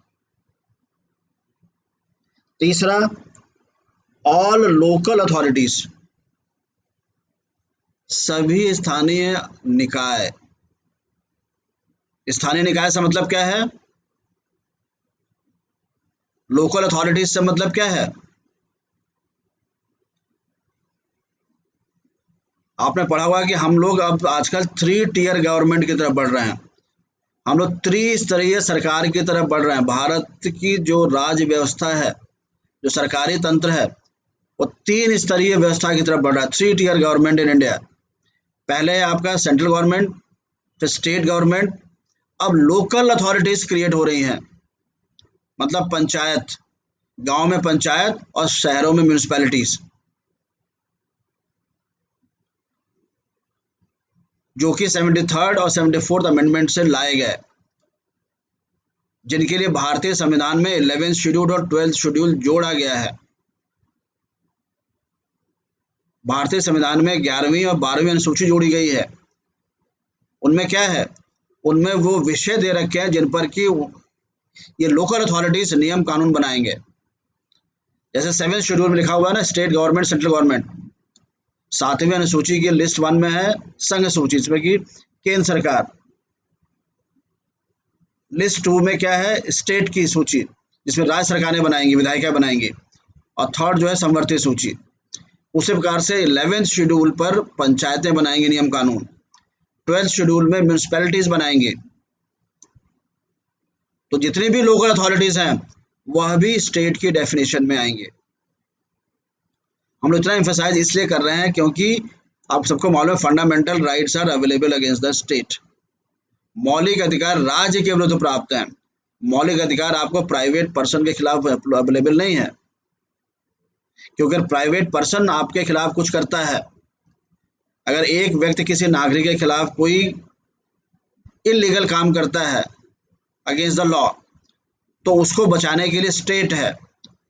तीसरा, ऑल लोकल अथॉरिटीज, सभी स्थानीय निकाय। स्थानीय निकाय से मतलब क्या है? लोकल अथॉरिटीज से मतलब क्या है? आपने पढ़ा होगा कि हम लोग अब आजकल 3 टियर गवर्नमेंट की तरफ बढ़ रहे हैं। हम लोग त्रिस्तरीय सरकार की तरफ बढ़ रहे हैं। भारत की जो राज्य व्यवस्था है, जो सरकारी तंत्र है, वो 3 स्तरीय व्यवस्था की तरफ बढ़ रहा है। 3 टियर गवर्नमेंट इन इंडिया। पहले आपका सेंट्रल गवर्नमेंट, फिर स्टेट गवर्नमेंट, अब लोकल अथॉरिटीज क्रिएट हो रही हैं। मतलब पंचायत, गांव में पंचायत और शहरों में म्यूनिसिपैलिटीज, जो कि 73rd और 74th अमेंडमेंट से लाए गए, जिनके लिए भारतीय संविधान में 11th शेड्यूल और 12th शेड्यूल जोड़ा गया है। भारतीय संविधान में 11वीं और 12वीं अनुसूची जोड़ी गई है। उनमें क्या है? उनमें वो विषय दे रखे हैं जिन पर कि ये लोकल अथॉरिटीज नियम कानून बनाएंगे। जैसे 7th शेड्यूल में लिखा हुआ है ना, स्टेट गवर्नमेंट, सेंट्रल गवर्नमेंट। 7वीं अनुसूची की लिस्ट 1 में है संघ सूची, इसमें कि केंद्र सरकार। लिस्ट 2 में क्या है, स्टेट की सूची, जिसमें राज्य सरकारें बनाएंगी, विधायिका बनाएंगी। और थर्ड जो है समवर्ती सूची। उसी प्रकार से 11th शेड्यूल पर पंचायतें बनाएंगी नियम कानून। 12th शेड्यूल में म्यूनिसिपैलिटीज बनाएंगी। तो जितनी भी लोकल अथॉरिटीज हैं वह भी स्टेट की डेफिनेशन में आएंगे। हम लोग इतना एम्फेसाइज इसलिए कर रहे हैं क्योंकि आप सबको मालूम है fundamental rights are available against the state. मौलिक अधिकार राज्य के विरुद्ध प्राप्त हैं। मौलिक अधिकार आपको प्राइवेट पर्सन के खिलाफ अवेलेबल नहीं है, क्योंकि अगर प्राइवेट पर्सन आपके खिलाफ कुछ करता है, अगर एक व्यक्ति किसी नागरिक के खिलाफ कोई इलीगल काम करता है अगेंस्ट द लॉ, तो उसको बचाने के लिए स्टेट है।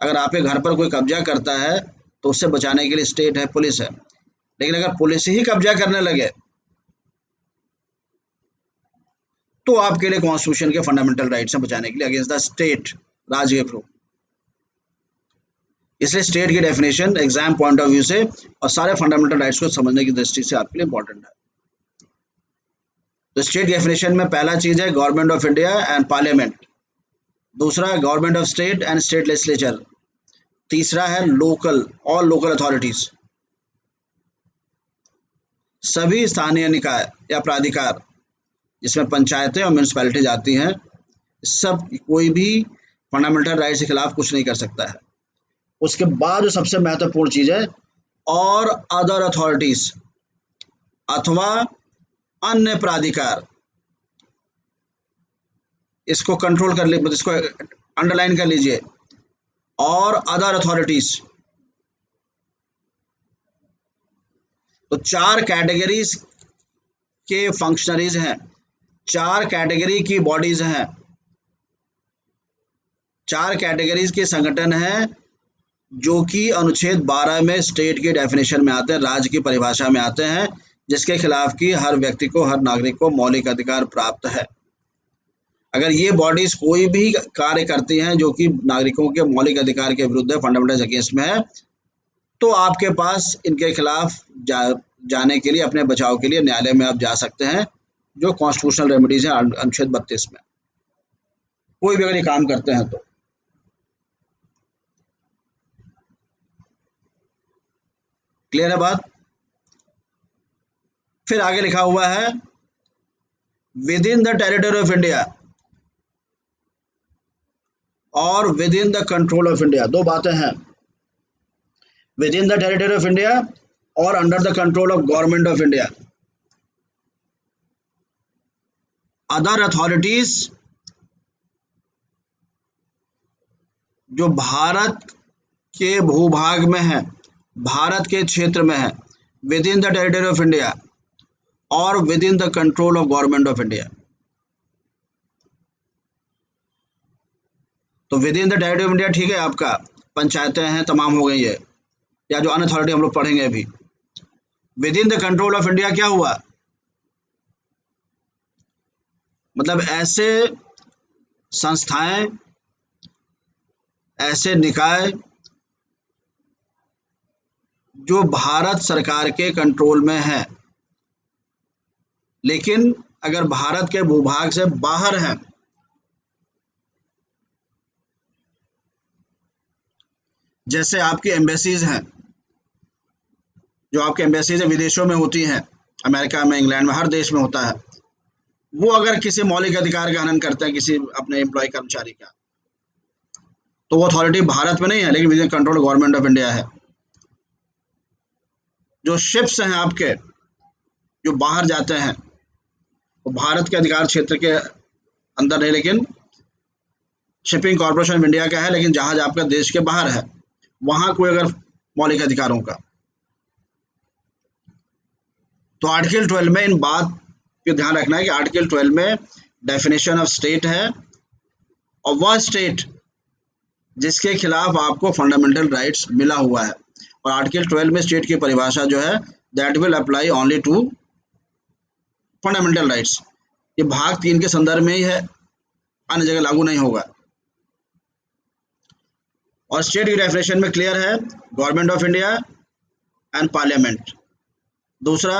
अगर आपके घर पर कोई कब्जा करता है तो उससे बचाने के लिए स्टेट है, पुलिस है। लेकिन अगर पुलिस ही कब्जा करने लगे तो आपके लिए कॉन्स्टिट्यूशन के फंडामेंटल राइट से बचाने के लिए अगेंस्ट द स्टेट, राज्य के थ्रू। इसलिए स्टेट की definition exam point of view से और सारे फंडामेंटल राइट्स को समझने की दृष्टि से आपके लिए इंपॉर्टेंट है। तो स्टेट डेफिनेशन में पहला चीज है government of India and parliament. दूसरा government of state and state legislature. तीसरा है लोकल, ऑल लोकल अथॉरिटीज, सभी स्थानीय निकाय या प्राधिकार, जिसमें पंचायतें और म्यूनिसिपैलिटीज आती हैं। सब कोई भी फंडामेंटल राइट्स के खिलाफ कुछ नहीं कर सकता है। उसके बाद जो सबसे महत्वपूर्ण चीज है, और अदर अथॉरिटीज अथवा अन्य प्राधिकार। इसको कंट्रोल कर लीजिए, इसको अंडरलाइन कर लीजिए, और अदर अथॉरिटीज। तो 4 कैटेगरीज के फंक्शनरीज हैं, 4 कैटेगरी की बॉडीज हैं, 4 कैटेगरीज के संगठन हैं जो कि अनुच्छेद 12 में स्टेट की डेफिनेशन में आते हैं, राज्य की परिभाषा में आते हैं, जिसके खिलाफ की हर व्यक्ति को, हर नागरिक को मौलिक अधिकार प्राप्त है। अगर ये बॉडीज कोई भी कार्य करती हैं जो कि नागरिकों के मौलिक अधिकार के विरुद्ध है, फंडामेंटल अगेंस्ट में है, तो आपके पास इनके खिलाफ जाने के लिए, अपने बचाव के लिए न्यायालय में आप जा सकते हैं, जो कॉन्स्टिट्यूशनल रेमेडीज है अनुच्छेद 32 में। कोई भी अगर ये काम करते हैं तो। क्लियर है बात? फिर आगे लिखा हुआ है within the territory of India और within the control of India. दो बातें हैं, within the territory of India और under the control of government of India. Other authorities जो भारत के भूभाग में है, भारत के क्षेत्र में है, within the territory of India और within the control of government of India. तो within the territory of India ठीक है, आपका पंचायतें हैं, तमाम हो गई है, या जो अन्य अथॉरिटी हम लोग पढ़ेंगे अभी। With in the control of India क्या हुआ, मतलब ऐसे संस्थाएं, ऐसे निकाय जो भारत सरकार के कंट्रोल में है, लेकिन अगर भारत के भूभाग से बाहर हैं, जैसे आपकी एम्बेसीज हैं, जो आपकी एम्बेसीज विदेशों में होती हैं, अमेरिका में, इंग्लैंड में, हर देश में होता है, वो अगर किसी मौलिक अधिकार का हनन करते हैं किसी अपने एम्प्लॉय कर्मचारी का, तो वो अथॉरिटी भारत में नहीं है, लेकिन with in control government of India है। जो शिप्स हैं आपके, जो बाहर जाते हैं, वो भारत के अधिकार क्षेत्र के अंदर नहीं, लेकिन शिपिंग कॉर्पोरेशन ऑफ इंडिया का है, लेकिन जहाज आपका देश के बाहर है, वहां कोई अगर मौलिक अधिकारों का, तो आर्टिकल 12 में इन बात पे ध्यान रखना है कि आर्टिकल 12 में डेफिनेशन ऑफ स्टेट है, और वह स्टेट जिसके खिलाफ आपको फंडामेंटल राइट्स मिला हुआ है। और आर्टिकल 12 में स्टेट की परिभाषा जो है, that will apply only to fundamental rights. ये भाग 3 के संदर्भ में ही है, अन्य जगह लागू नहीं होगा। और स्टेट की डेफिनेशन में क्लियर है, government of India and parliament. दूसरा,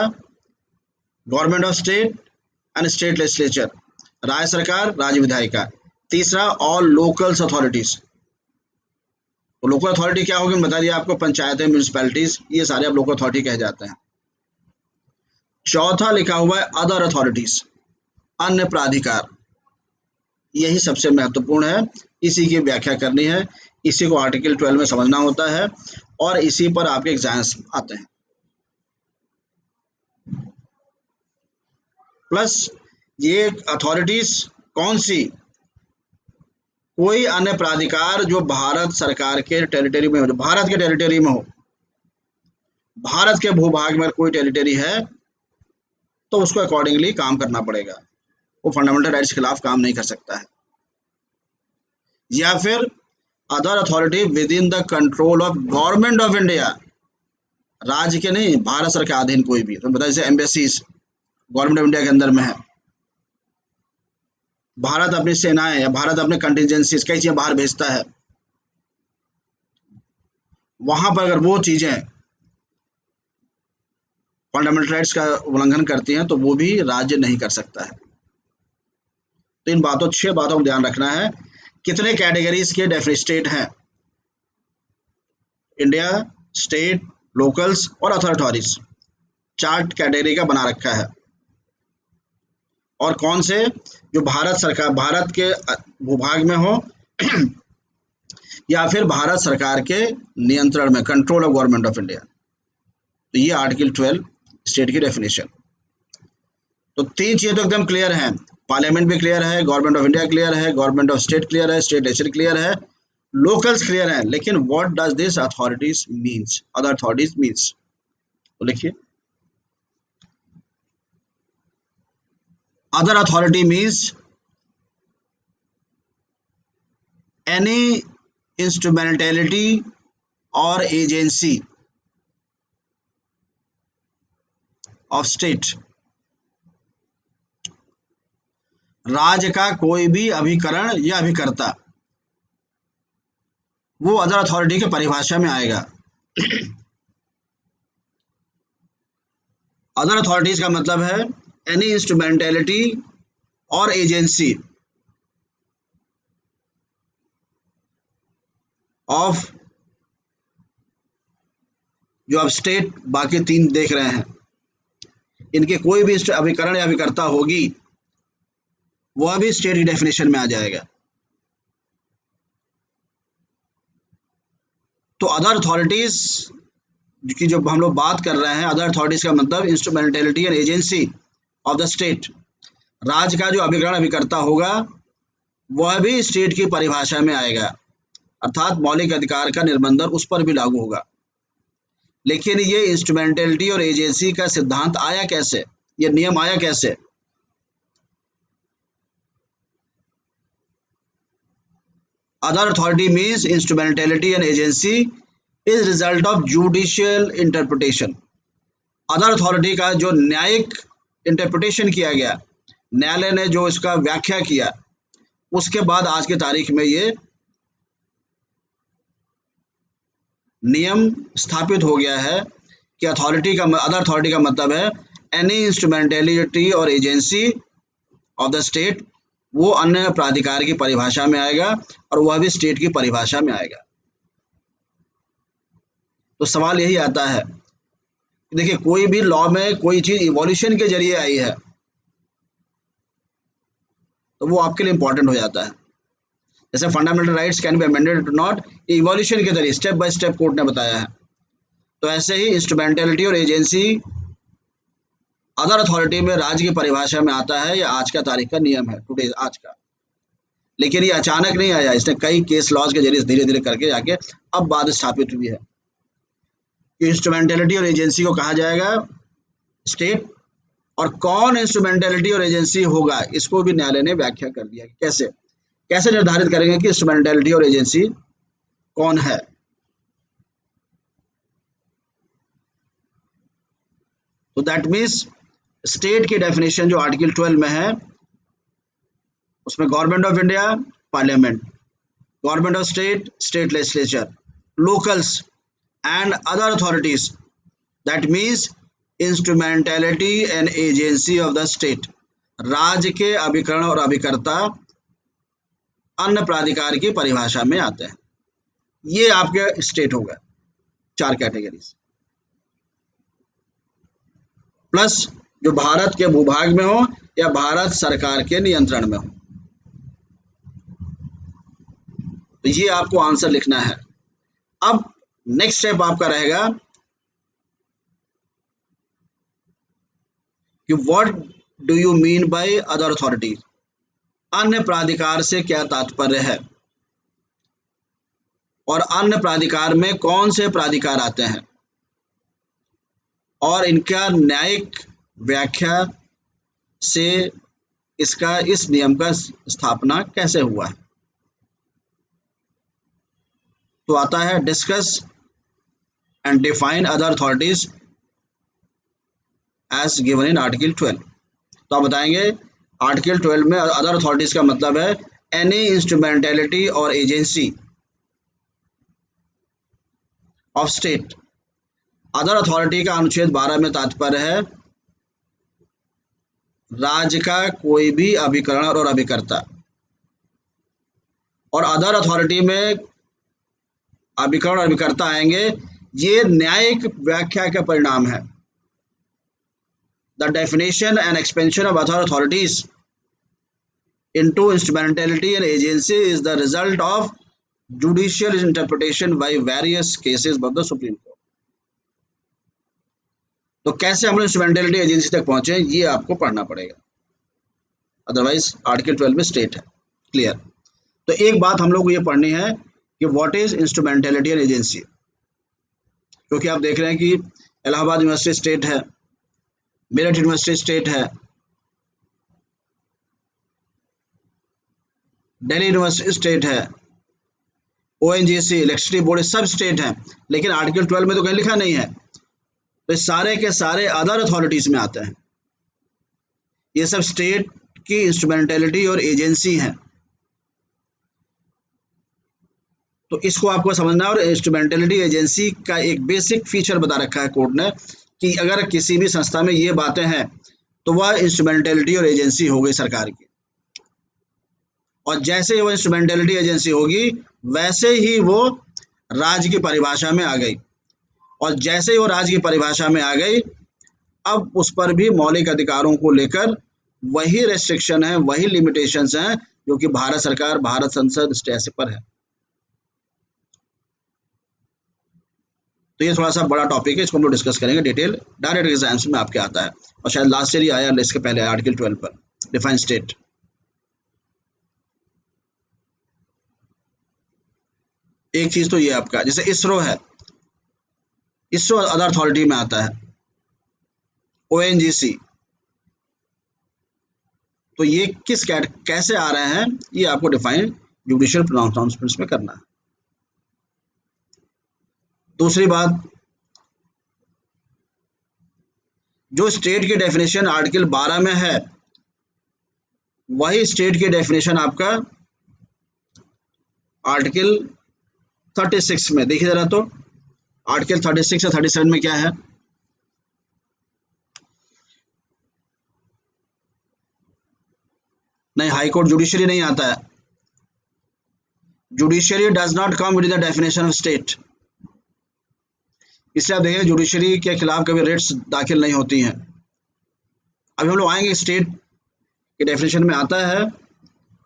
government of state and state legislature, राज्य सरकार, राज्य विधायिका। तीसरा, ऑल लोकल्स अथॉरिटीज। तो लोकल अथॉरिटी क्या होगी, बता दिया आपको, पंचायतें, म्यूनिसिपैलिटीज, ये सारे अब लोकल अथॉरिटी कहे जाते हैं। चौथा लिखा हुआ है अदर अथॉरिटीज, अन्य प्राधिकार। यही सबसे महत्वपूर्ण है, इसी की व्याख्या करनी है, इसी को आर्टिकल 12 में समझना होता है और इसी पर आपके एग्जाम्स आते हैं। प्लस ये अथॉरिटीज कौन सी, कोई अन्य प्राधिकार जो भारत सरकार के टेरिटरी में हो, जो भारत के टेरिटरी में हो, भारत के भूभाग में कोई टेरिटरी है तो उसको अकॉर्डिंगली काम करना पड़ेगा, वो फंडामेंटल राइट्स के खिलाफ काम नहीं कर सकता है। या फिर other authority with in the control of government of India, राज्य के नहीं, भारत सरकार के अधीन कोई भी। तो बताइए, जैसे एम्बेसीज गवर्नमेंट ऑफ इंडिया के अंदर में है, भारत अपनी सेनाएं या भारत अपने कंटिजेंसीज कई चीजें बाहर भेजता है, वहां पर अगर वो चीजें फंडामेंटल राइट्स का उल्लंघन करती हैं तो वो भी राज्य नहीं कर सकता है। तो इन बातों 6 बातों को ध्यान रखना है। कितने कैटेगरीज के डेफिनेट स्टेट हैं, इंडिया, स्टेट, लोकल्स और अथॉरिटीज, 4 कैटेगरी का बना रखा है। और कौन से, जो भारत सरकार, भारत के भूभाग में हो या फिर भारत सरकार के नियंत्रण में, control of government of India. तो ये आर्टिकल 12 स्टेट की डेफिनेशन। तो 3 चीजें तो एकदम क्लियर हैं, पार्लियामेंट भी क्लियर है, गवर्नमेंट ऑफ इंडिया क्लियर है, गवर्नमेंट ऑफ स्टेट क्लियर है, स्टेट लेजिस्लेचर क्लियर है, लोकल्स क्लियर है। लेकिन what does this authorities means, other authorities means, तो लिखिए, other authority means any instrumentality और एजेंसी ऑफ स्टेट, राज्य का कोई भी अभिकरण या अभिकर्ता, वो अदर अथॉरिटी के परिभाषा में आएगा। अदर अथॉरिटीज का मतलब है एनी इंस्ट्रूमेंटेलिटी और एजेंसी ऑफ, जो अब स्टेट बाकी 3 देख रहे हैं, इनके कोई भी अभिकरण या अभिकर्ता होगी, वह भी स्टेट की डेफिनेशन में आ जाएगा। तो अदर अथॉरिटीज की जो हम लोग बात कर रहे हैं, अदर अथॉरिटीज का मतलब instrumentality and agency of the state, राज्य का जो अभिकरण अभिकर्ता होगा वह भी स्टेट की परिभाषा में आएगा, अर्थात मौलिक अधिकार का निर्बंधन उस पर भी लागू होगा। लेकिन ये इंस्ट्रूमेंटेलिटी और एजेंसी का सिद्धांत आया कैसे, ये नियम आया कैसे? Other authority means instrumentality and agency is result of judicial interpretation. Other authority का जो न्यायिक इंटरप्रिटेशन किया गया, न्यायालय ने जो इसका व्याख्या किया, उसके बाद आज की तारीख में ये नियम स्थापित हो गया है कि अथॉरिटी का, अदर अथॉरिटी का मतलब है एनी इंस्ट्रूमेंटेलिटी और एजेंसी ऑफ द स्टेट, वो अन्य प्राधिकार की परिभाषा में आएगा और वह भी स्टेट की परिभाषा में आएगा। तो सवाल यही आता है, देखिए कोई भी लॉ में कोई चीज इवोल्यूशन के जरिए आई है तो वो आपके लिए इंपॉर्टेंट हो जाता है। जैसे fundamental rights can be amended not, evolution के जरिए स्टेप बाय स्टेप कोर्ट ने बताया है। तो ऐसे ही इंस्ट्रूमेंटेलिटी और एजेंसी अदर अथॉरिटी में राज्य की परिभाषा में आता है, यह आज का तारीख का नियम है, टुडे आज का। लेकिन ये अचानक नहीं आया, इसने कई केस लॉज के जरिए धीरे धीरे करके जाके अब बात स्थापित हुई है कि इंस्ट्रूमेंटेलिटी और एजेंसी को कहा जाएगा स्टेट, और कौन इंस्ट्रूमेंटेलिटी और एजेंसी होगा इसको भी न्यायालय ने व्याख्या कर दिया। कैसे कैसे निर्धारित करेंगे कि इंस्ट्रूमेंटेलिटी और एजेंसी कौन है? तो दैट मीन्स स्टेट की डेफिनेशन जो आर्टिकल 12 में है उसमें government of India parliament, government of state state legislature, locals and other authorities, that means instrumentality and agency of the state. राज्य के अभिकरण और अभिकर्ता अन्य प्राधिकार की परिभाषा में आते हैं। ये आपके स्टेट हो गए, 4 कैटेगरीज, प्लस जो भारत के भूभाग में हो या भारत सरकार के नियंत्रण में हो। तो ये आपको आंसर लिखना है। अब नेक्स्ट स्टेप आपका रहेगा कि what do you mean by other authority, अन्य प्राधिकार से क्या तात्पर्य है, और अन्य प्राधिकार में कौन से प्राधिकार आते हैं, और इनका न्यायिक व्याख्या से इसका इस नियम का स्थापना कैसे हुआ है। तो आता है discuss and define other authorities as given in article 12। तो आप बताएंगे आर्टिकल 12 में अदर अथॉरिटीज का मतलब है एनी इंस्ट्रूमेंटेलिटी और agency of state. Other authority का अनुच्छेद 12 में तात्पर्य है राज्य का कोई भी अभिकरण और अभिकर्ता, और अदर अथॉरिटी में अभिकरण और अभिकर्ता आएंगे, ये न्यायिक व्याख्या का परिणाम है। The definition and expansion of other authorities into instrumentality and agency is the result of judicial interpretation by various cases of the Supreme Court। तो कैसे हम लोग इंस्ट्रूमेंटेलिटी एजेंसी तक पहुंचे ये आपको पढ़ना पड़ेगा, अदरवाइज आर्टिकल 12 में स्टेट है। क्लियर। तो एक बात हम लोग को ये पढ़नी है कि what is instrumentality and agency, क्योंकि आप देख रहे हैं कि इलाहाबाद यूनिवर्सिटी स्टेट है, मेरठ यूनिवर्सिटी स्टेट है, दिल्ली यूनिवर्सिटी स्टेट है, ओएनजीसी, इलेक्ट्रिसिटी बोर्ड, सब स्टेट हैं, लेकिन आर्टिकल 12 में तो कहीं लिखा नहीं है। तो सारे के सारे अदर अथॉरिटीज में आते हैं। ये सब स्टेट की इंस्ट्रूमेंटेलिटी और एजेंसी हैं। तो इसको आपको समझना है। और इंस्ट्रूमेंटेलिटी एजेंसी का एक बेसिक फीचर बता रखा है कोर्ट ने कि अगर किसी भी संस्था में ये बातें हैं तो वह इंस्ट्रूमेंटेलिटी और एजेंसी हो गई सरकार की, और जैसे ही वो इंस्ट्रूमेंटेलिटी एजेंसी होगी वैसे ही वो राज्य की परिभाषा में आ गई, और जैसे ही वो राज्य की परिभाषा में आ गई अब उस पर भी मौलिक अधिकारों को लेकर वही रेस्ट्रिक्शन है, वही लिमिटेशंस हैं जो कि भारत सरकार, भारत संसद स्टेट पर है। तो ये थोड़ा सा बड़ा टॉपिक है, इसको हम लोग डिस्कस करेंगे डिटेल, डायरेक्ट एग्जाम्स में आपके आता है, और शायद लास्ट ईयर ही आया, इसके पहले आर्टिकल 12 पर डिफाइन स्टेट। एक चीज तो ये आपका जैसे इसरो है, इसरो अदर अथॉरिटी में आता है, ओएनजीसी, तो ये किस कैसे आ रहे हैं ये आपको डिफाइन जुडिशियल प्रोनाउंसमेंट्स में करना है। दूसरी बात, जो स्टेट की डेफिनेशन आर्टिकल 12 में है वही स्टेट की डेफिनेशन आपका आर्टिकल 36 में, देखिए जरा, तो आर्टिकल 36 या 37 में क्या है, नहीं, हाई कोर्ट जुडिशरी नहीं आता है, judiciary does not come with the definition of state. इसलिए आप देखिए जुडिशरी के खिलाफ कभी रेट्स दाखिल नहीं होती हैं। अभी हम लोग आएंगे, स्टेट के डेफिनेशन में आता है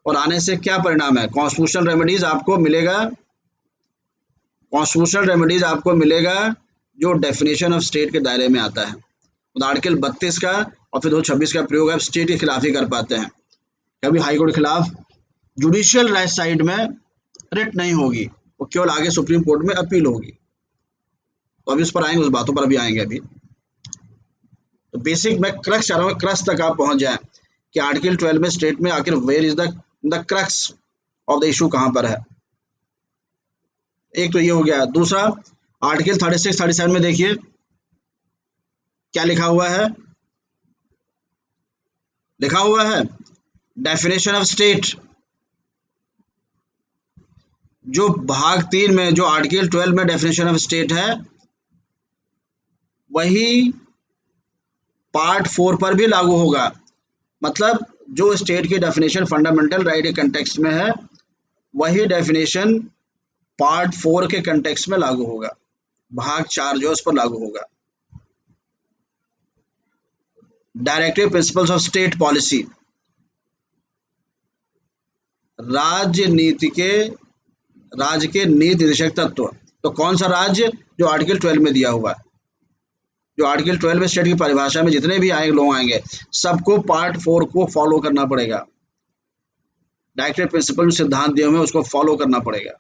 और आने से क्या परिणाम है, कॉन्स्टिट्यूशनल रेमेडीज आपको मिलेगा, कॉन्स्टिट्यूशनल रेमेडीज आपको मिलेगा जो डेफिनेशन ऑफ स्टेट के दायरे में आता है। तो आर्टिकल 32 का और फिर 226 का प्रयोग आप स्टेट के खिलाफ ही कर पाते हैं, कभी हाईकोर्ट के खिलाफ जुडिशियल राइट साइड में रिट नहीं होगी, वो केवल आगे सुप्रीम कोर्ट में अपील होगी। तो अभी उस पर आएंगे, उस बातों पर अभी आएंगे। अभी तो बेसिक में क्रक्स तक आप पहुंच जाए कि आर्टिकल 12 में स्टेट में आखिर where is the crux of the issue कहां पर है। एक तो ये हो गया। दूसरा, आर्टिकल 36 37 में देखिए क्या लिखा हुआ है, लिखा हुआ है डेफिनेशन ऑफ स्टेट, जो भाग 3 में, जो आर्टिकल 12 में डेफिनेशन ऑफ स्टेट है, वही पार्ट 4 पर भी लागू होगा। मतलब जो स्टेट की डेफिनेशन फंडामेंटल राइट के कंटेक्स्ट में है, वही डेफिनेशन पार्ट 4 के कंटेक्स्ट में लागू होगा, भाग 4 जो है उस पर लागू होगा। Directive principles of state policy, राज्य के नीति निर्देशक तत्व। तो कौन सा राज्य? जो आर्टिकल 12 में दिया हुआ है। जो आर्टिकल 12 में स्टेट की परिभाषा में जितने भी आएंगे लोग आएंगे, सबको पार्ट 4 को फॉलो करना पड़ेगा। डायरेक्टिव प्रिंसिपल सिद्धांत दिए हुए उसको फॉलो करना पड़ेगा।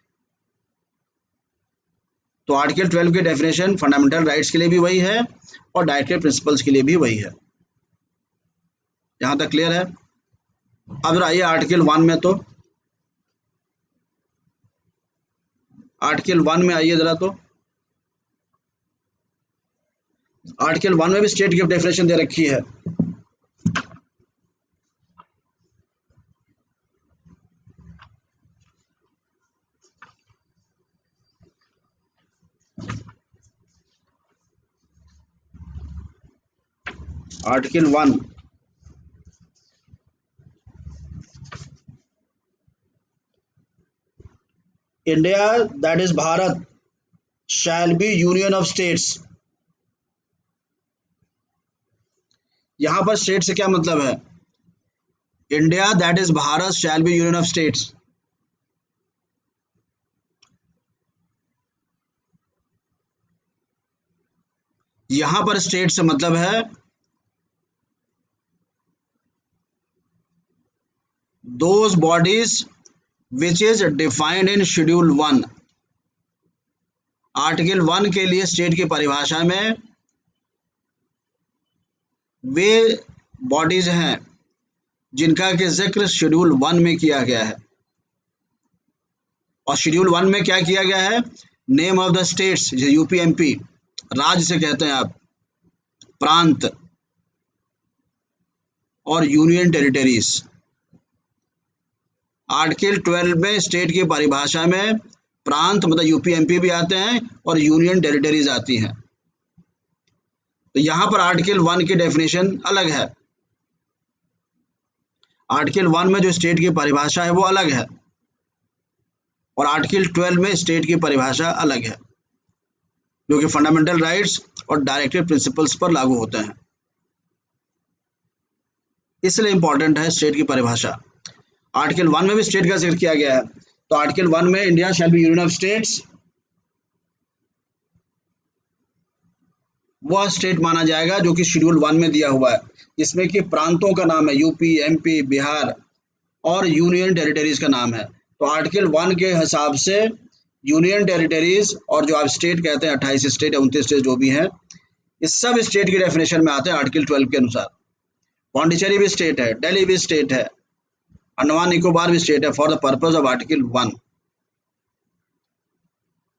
तो आर्टिकल 12 की डेफिनेशन फंडामेंटल राइट्स के लिए भी वही है और डायरेक्टिव प्रिंसिपल्स के लिए भी वही है। यहाँ तक क्लियर है? अब आइए आर्टिकल 1 में, तो आर्टिकल 1 में आइए जरा। तो आर्टिकल 1 में भी स्टेट की डेफिनेशन दे रखी है। Article 1, India that is Bharat shall be union of states. यहां पर स्टेट से क्या मतलब है? India that is Bharat shall be union of states. यहां पर स्टेट से मतलब है those bodies which is defined in schedule 1। Article 1 के लिए स्टेट की परिभाषा में वे बॉडीज हैं जिनका के जिक्र शेड्यूल 1 में किया गया है। और शेड्यूल 1 में क्या किया गया है? Name of the states, UP MP, राज्य से कहते हैं आप, प्रांत और यूनियन टेरिटरीज। आर्टिकल 12 में स्टेट की परिभाषा में प्रांत मतलब यूपी एमपी भी आते हैं और यूनियन टेरिटरीज आती हैं। तो यहां पर आर्टिकल 1 की डेफिनेशन अलग है। आर्टिकल 1 में जो स्टेट की परिभाषा है वो अलग है और आर्टिकल 12 में स्टेट की परिभाषा अलग है, जो कि फंडामेंटल राइट्स और डायरेक्टिव प्रिंसिपल्स पर लागू होते हैं। इसलिए इंपॉर्टेंट है स्टेट की परिभाषा। आर्टिकल 1 में भी स्टेट का जिक्र किया गया है। तो आर्टिकल 1 में India shall B union of states, वह स्टेट माना जाएगा जो कि शेड्यूल 1 में दिया हुआ है, जिसमें कि प्रांतों का नाम है यूपी, एमपी, बिहार और यूनियन टेरिटरीज का नाम है। तो आर्टिकल 1 के हिसाब से यूनियन टेरिटरीज और जो आप स्टेट कहते हैं, 28 स्टेट या 29 स्टेट जो भी हैं, इस सब स्टेट की डेफिनेशन में आते हैं आर्टिकल 12 के अनुसार। पौंडीचेरी भी स्टेट है, दिल्ली भी स्टेट है, अंडमान निकोबार भी स्टेट है for the purpose of article 1।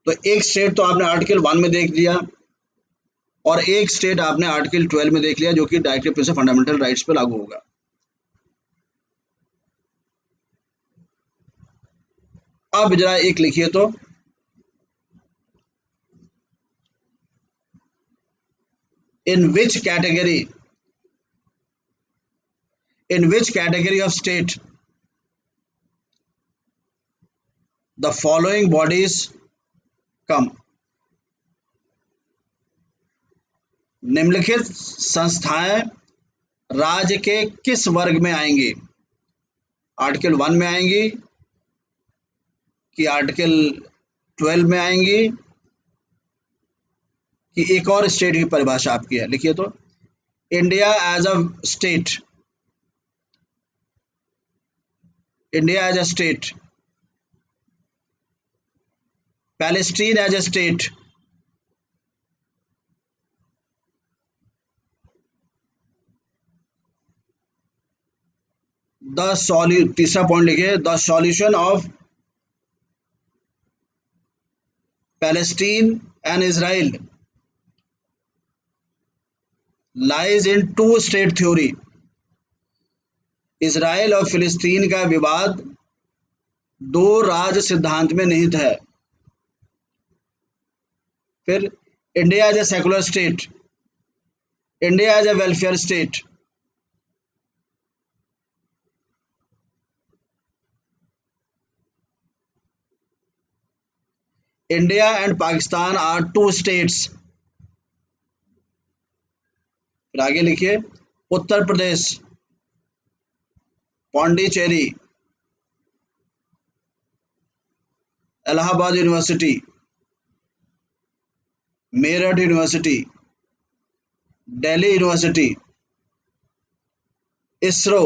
तो एक स्टेट तो आपने आर्टिकल 1 में देख लिया और एक स्टेट आपने आर्टिकल 12 में देख लिया, जो कि डायरेक्टिव प्रिंसिपल फंडामेंटल राइट्स पे लागू होगा। अब जरा एक लिखिए तो, in which category of state the following bodies come. निम्नलिखित संस्थाएं राज्य के किस वर्ग में आएंगी? आर्टिकल 1 में आएंगी कि आर्टिकल 12 में आएंगी कि एक और स्टेट की परिभाषा आपकी है? लिखिए तो, India as a state, India as a state, Palestine as a state, तीसरा पॉइंट लिखिए, the solution of Palestine and Israel lies in two state theory. Israel और फिलिस्तीन का विवाद दो राज्य सिद्धांत में निहित है। फिर India as a secular state, India as a welfare state, India and Pakistan are two states. फिर आगे लिखिए, Uttar Pradesh, Pondicherry, Allahabad university, Meerut university, Delhi university, ISRO,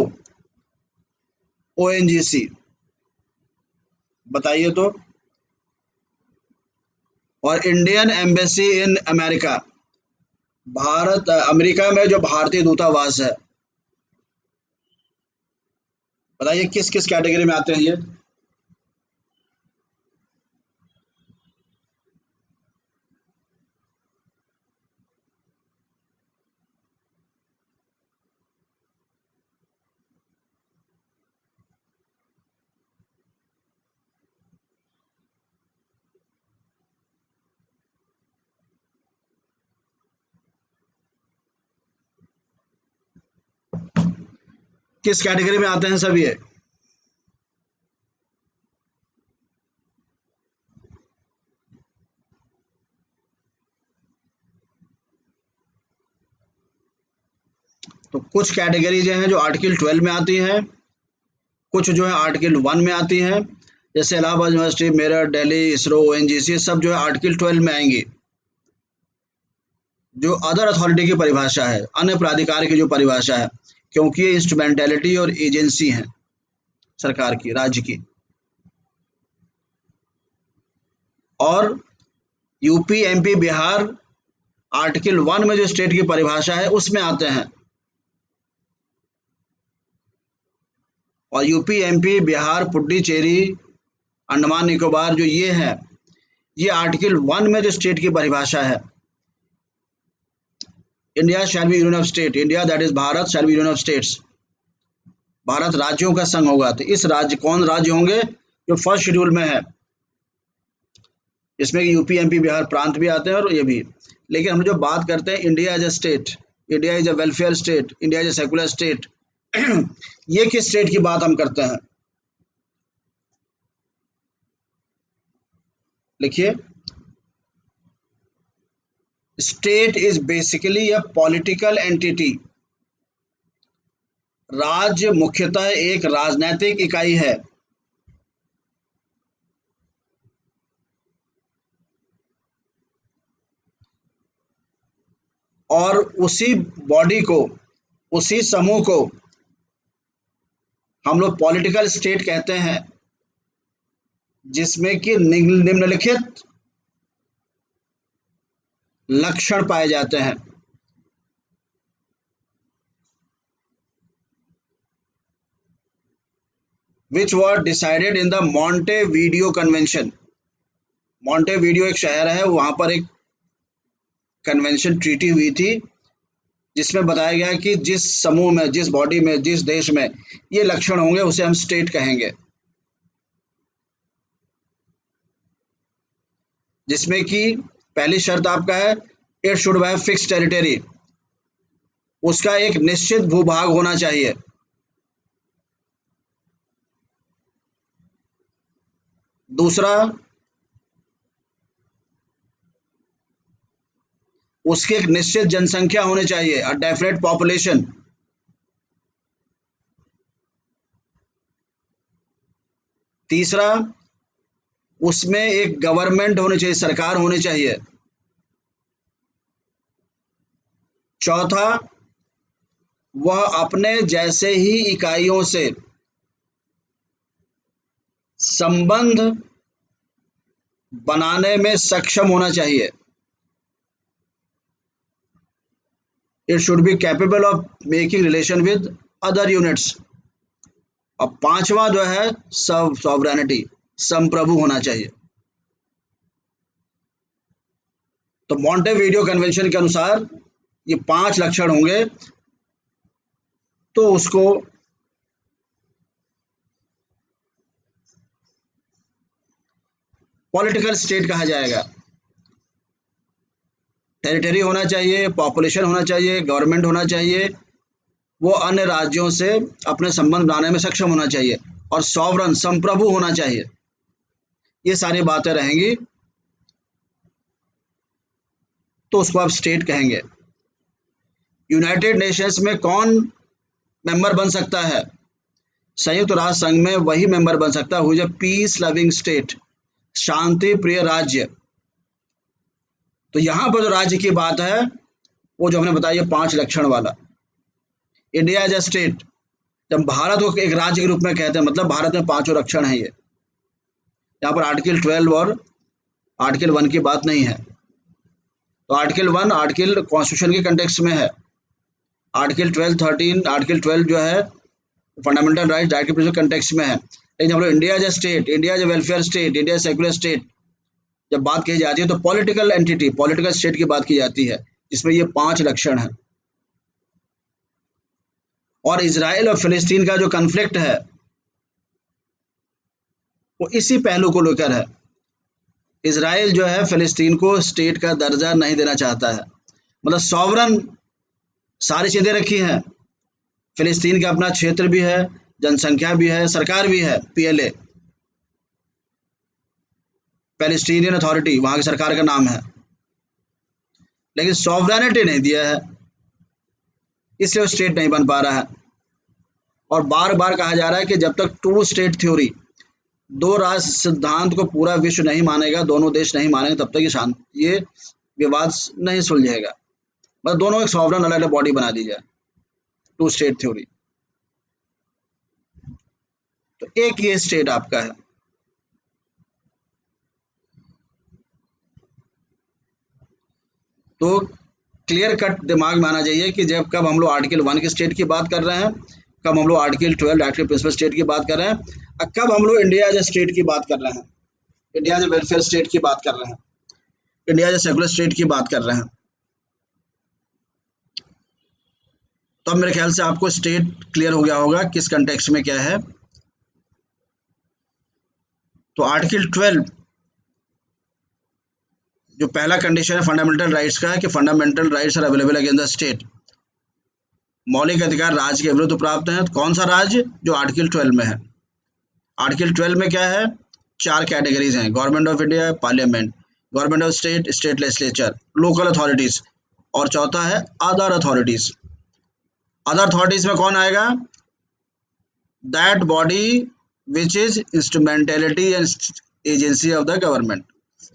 ONGC. बताइए तो। और Indian embassy in America, Bharat America में जो भारतीय दूतावास है, बताइए किस किस कैटेगरी में आते हैं ये। किस कैटेगरी में आते हैं सब ये। तो कुछ कैटेगरी जो है जो आर्टिकल 12 में आती हैं, कुछ जो है आर्टिकल 1 में आती हैं, जैसे इलाहाबाद यूनिवर्सिटी, मेरठ, दिल्ली, इसरो, ओएनजीसी, सब जो है आर्टिकल 12 में आएंगी। जो अदर अथॉरिटी की परिभाषा है, अन्य प्राधिकार की जो परिभाषा है, क्योंकि ये इंस्ट्रूमेंटेलिटी और एजेंसी है सरकार की, राज्य की। और यूपी, एमपी, बिहार आर्टिकल 1 में जो स्टेट की परिभाषा है उसमें आते हैं। और यूपी, एमपी, बिहार, पुडुचेरी, अंडमान निकोबार जो ये है, ये आर्टिकल 1 में जो स्टेट की परिभाषा है, India shall B union of state, India that is Bharat shall be union of states, Bharat राज्यों का संघ होगा। तो इस राज्य, कौन राज्य होंगे, जो फर्स्ट शेड्यूल में है, इसमें यूपी, एमपी, बिहार प्रांत भी आते हैं और ये भी। लेकिन हम जो बात करते हैं India as a state, India is a welfare state, India is a secular state, ये किस स्टेट की बात हम करते हैं। लिखिए, state is basically a political entity, राज्य मुख्यतः एक राजनैतिक इकाई है। और उसी बॉडी को, उसी समूह को हम लोग पॉलिटिकल स्टेट कहते हैं, जिसमें कि निम्नलिखित लक्षण पाए जाते हैं। विच वर डिसाइडेड इन द मॉन्टेवीडियो कन्वेंशन। मॉन्टेवीडियो एक शहर है, वहां पर एक कन्वेंशन ट्रीटी हुई थी, जिसमें बताया गया कि जिस समूह में, जिस बॉडी में, जिस देश में ये लक्षण होंगे उसे हम स्टेट कहेंगे। जिसमें कि पहली शर्त आपका है, it should have fix territory, उसका एक निश्चित भूभाग होना चाहिए। दूसरा, उसकी एक निश्चित जनसंख्या होनी चाहिए, अ डेफिनेट पॉपुलेशन। तीसरा, उसमें एक गवर्नमेंट होनी चाहिए, सरकार होनी चाहिए। चौथा, वह अपने जैसे ही इकाइयों से संबंध बनाने में सक्षम होना चाहिए। It should be capable of making relation with other units. और पांचवा जो है, सब सॉवरेनिटी, संप्रभु होना चाहिए। तो मॉन्टेवीडियो कन्वेंशन के अनुसार ये 5 लक्षण होंगे, तो उसको पॉलिटिकल स्टेट कहा जाएगा। टेरिटरी होना चाहिए, पॉपुलेशन होना चाहिए, गवर्नमेंट होना चाहिए, वो अन्य राज्यों से अपने संबंध बनाने में सक्षम होना चाहिए, और सॉवरन संप्रभु होना चाहिए। ये सारी बातें रहेंगी तो उसको आप स्टेट कहेंगे। यूनाइटेड नेशंस में कौन मेंबर बन सकता है? संयुक्त राष्ट्र संघ में वही मेंबर बन सकता है who is a peace loving state, शांति प्रिय राज्य। तो यहां पर जो राज्य की बात है वो जो हमने बताया 5 लक्षण वाला, इंडिया एज अ स्टेट, जब भारत को एक राज्य के रूप में कहते हैं मतलब भारत में 5 लक्षण है। ये यहाँ पर आर्टिकल 12 और आर्टिकल 1 की बात नहीं है। तो आर्टिकल 1 आर्टिकल कॉन्स्टिट्यूशन के कंटेक्स्ट में है, आर्टिकल 12 13 आर्टिकल 12 जो है fundamental right directive principle context में है। लेकिन हम लोग India as a state, India as a welfare state, India secular state जब बात कही जाती है तो पॉलिटिकल एंटिटी, पॉलिटिकल स्टेट की बात की जाती है, जिसमें ये 5 लक्षण है। और इजराइल और फिलिस्तीन का जो कन्फ्लिक्ट है वो इसी पहलू को लेकर है। इजराइल जो है फिलिस्तीन को स्टेट का दर्जा नहीं देना चाहता है, मतलब सॉवरन सारी चीजें रखी हैं, फिलिस्तीन का अपना क्षेत्र भी है, जनसंख्या भी है, सरकार भी है, पीएलए पैलेस्टीनियन अथॉरिटी वहां की सरकार का नाम है, लेकिन सॉवरेनिटी नहीं दिया है, इसलिए वो स्टेट नहीं बन पा रहा है। और बार बार कहा जा रहा है कि जब तक टू स्टेट थ्योरी, 2 राष्ट्र सिद्धांत को पूरा विश्व नहीं मानेगा, दोनों देश नहीं मानेंगे, तब तक ये विवाद नहीं सुलझेगा। मतलब दोनों एक सॉवरन अलग अलग बॉडी बना दी जाए, टू स्टेट थ्योरी। तो एक ये स्टेट आपका है। तो क्लियर कट दिमाग में आना चाहिए कि जब कब हम लोग आर्टिकल 1 के स्टेट की बात कर रहे हैं, कब हम लोग आर्टिकल 12 डायरेक्टिव प्रिंसिपल स्टेट की बात कर रहे हैं, और कब हम लोग इंडिया एज स्टेट की बात कर रहे हैं, इंडिया एज वेलफेयर स्टेट की बात कर रहे हैं, इंडिया एज सेकुलर स्टेट की बात कर रहे हैं। तो अब मेरे ख्याल से आपको स्टेट क्लियर हो गया होगा किस कंटेक्स्ट में क्या है। तो आर्टिकल 12 जो पहला कंडीशन है फंडामेंटल राइट्स का है कि fundamental rights are available against the state, मौलिक अधिकार राज्य के विरुद्ध प्राप्त हैं। तो कौन सा राज्य? जो आर्टिकल 12 में है। आर्टिकल 12 में क्या है? 4 कैटेगरीज हैं, government of India, parliament, government of state, state legislature, local authorities, और चौथा है अदर अथॉरिटीज। अदर अथॉरिटीज में कौन आएगा? That body which is instrumentality and agency of the government,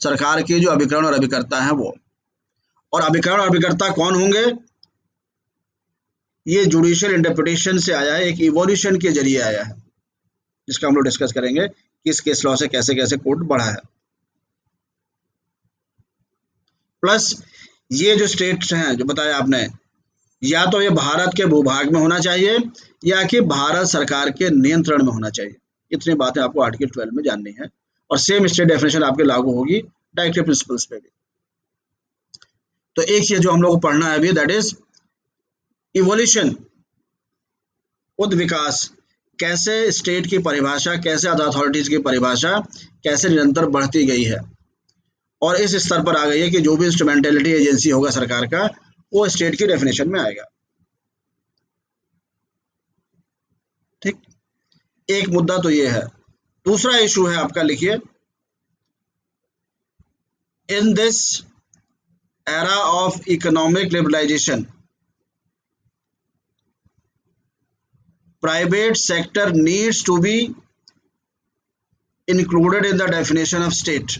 सरकार के जो अभिकरण और अभिकर्ता हैं वो। और अभिकरण और अभिकर्ता कौन होंगे? ये जुडिशियल इंटरप्रिटेशन से आया है, एक इवोल्यूशन के जरिए आया है, जिसका हम लोग डिस्कस करेंगे कि इस केस लॉ से कैसे कैसे कोर्ट बढ़ा है। प्लस ये जो स्टेट्स हैं जो बताया आपने, या तो ये भारत के भूभाग में होना चाहिए या कि भारत सरकार के नियंत्रण में होना चाहिए। इतनी बातें आपको आर्टिकल 12 में जाननी है, और सेम स्टेट डेफिनेशन आपके लागू होगी डायरेक्टिव प्रिंसिपल्स पे भी। तो एक चीज जो हम लोग को पढ़ना है अभी, दैट इज इवोल्यूशन, उद विकास, कैसे स्टेट की परिभाषा, कैसे अदर अथॉरिटीज की परिभाषा कैसे निरंतर बढ़ती गई है, और इस स्तर पर आ गई है कि जो भी इंस्ट्रूमेंटेलिटी एजेंसी होगा सरकार का वो स्टेट की डेफिनेशन में आएगा। ठीक, एक मुद्दा तो ये है। दूसरा इशू है आपका, लिखिए, in this era of economic liberalisation private sector needs to be included in the definition of state.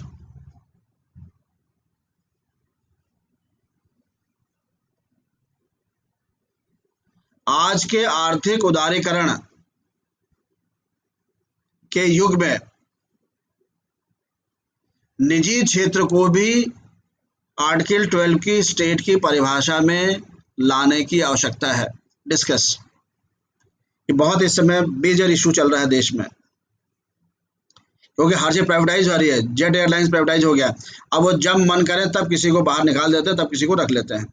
आज के आर्थिक उदारीकरण के युग में निजी क्षेत्र को भी आर्टिकल 12 की स्टेट की परिभाषा में लाने की आवश्यकता है। डिस्कस, ये बहुत इस समय मेजर इशू चल रहा है देश में, क्योंकि हर चीज प्राइवेटाइज हो रही है। जेट एयरलाइंस प्राइवेटाइज हो गया, अब वो जब मन करे तब किसी को बाहर निकाल देते हैं, तब किसी को रख लेते हैं।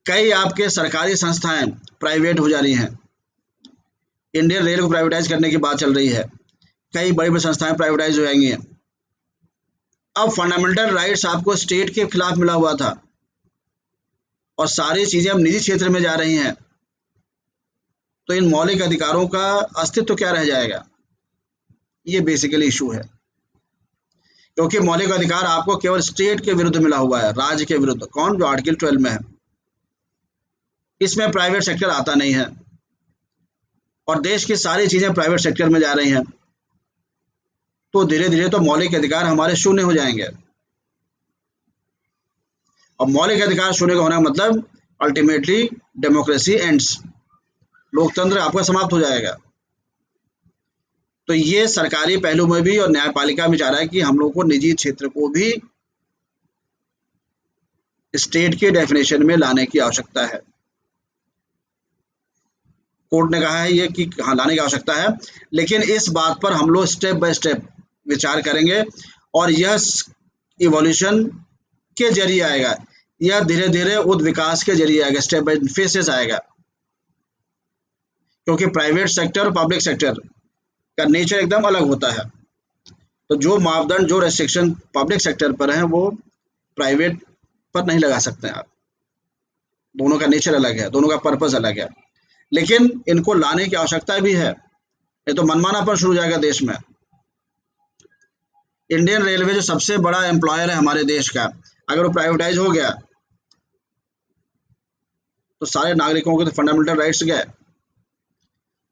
कई आपके सरकारी संस्थाएं प्राइवेट हो जा रही हैं, इंडियन रेल को प्राइवेटाइज करने की बात चल रही है, कई बड़ी बड़ी संस्थाएं प्राइवेटाइज हो जाएंगी। अब फंडामेंटल राइट्स आपको स्टेट के खिलाफ मिला हुआ था और सारी चीजें अब निजी क्षेत्र में जा रही हैं, तो इन मौलिक अधिकारों का अस्तित्व क्या रह जाएगा? ये बेसिकली इशू है, क्योंकि मौलिक अधिकार आपको केवल स्टेट के विरुद्ध मिला हुआ है, राज्य के विरुद्ध। कौन? जो आर्टिकल 12 में है। इसमें प्राइवेट सेक्टर आता नहीं है और देश की सारी चीजें प्राइवेट सेक्टर में जा रही हैं, तो धीरे धीरे तो मौलिक अधिकार हमारे शून्य हो जाएंगे। और मौलिक अधिकार शून्य का होने का मतलब अल्टीमेटली डेमोक्रेसी एंड्स, लोकतंत्र आपका समाप्त हो जाएगा। तो ये सरकारी पहलू में भी और न्यायपालिका में चाह रहा है कि हम लोग को निजी क्षेत्र को भी स्टेट के डेफिनेशन में लाने की आवश्यकता है। कोर्ट ने कहा है ये कि हाँ, लाने की आवश्यकता है, लेकिन इस बात पर हम लोग स्टेप बाय स्टेप विचार करेंगे और यह इवोल्यूशन के जरिए आएगा, यह धीरे धीरे उद विकास के जरिए आएगा, स्टेप बाय फेसेस आएगा। क्योंकि प्राइवेट सेक्टर और पब्लिक सेक्टर का नेचर एकदम अलग होता है। तो जो मापदंड, जो रेस्ट्रिक्शन पब्लिक सेक्टर पर हैं, वो प्राइवेट पर नहीं लगा सकते हैं आप। दोनों का नेचर अलग है, दोनों का पर्पस अलग है, लेकिन इनको लाने की आवश्यकता भी है। ये तो मनमानापन शुरू हो जाएगा देश में। इंडियन रेलवे जो सबसे बड़ा एम्प्लॉयर है हमारे देश का, अगर वो प्राइवेटाइज हो गया तो सारे नागरिकों के तो फंडामेंटल राइट्स गए।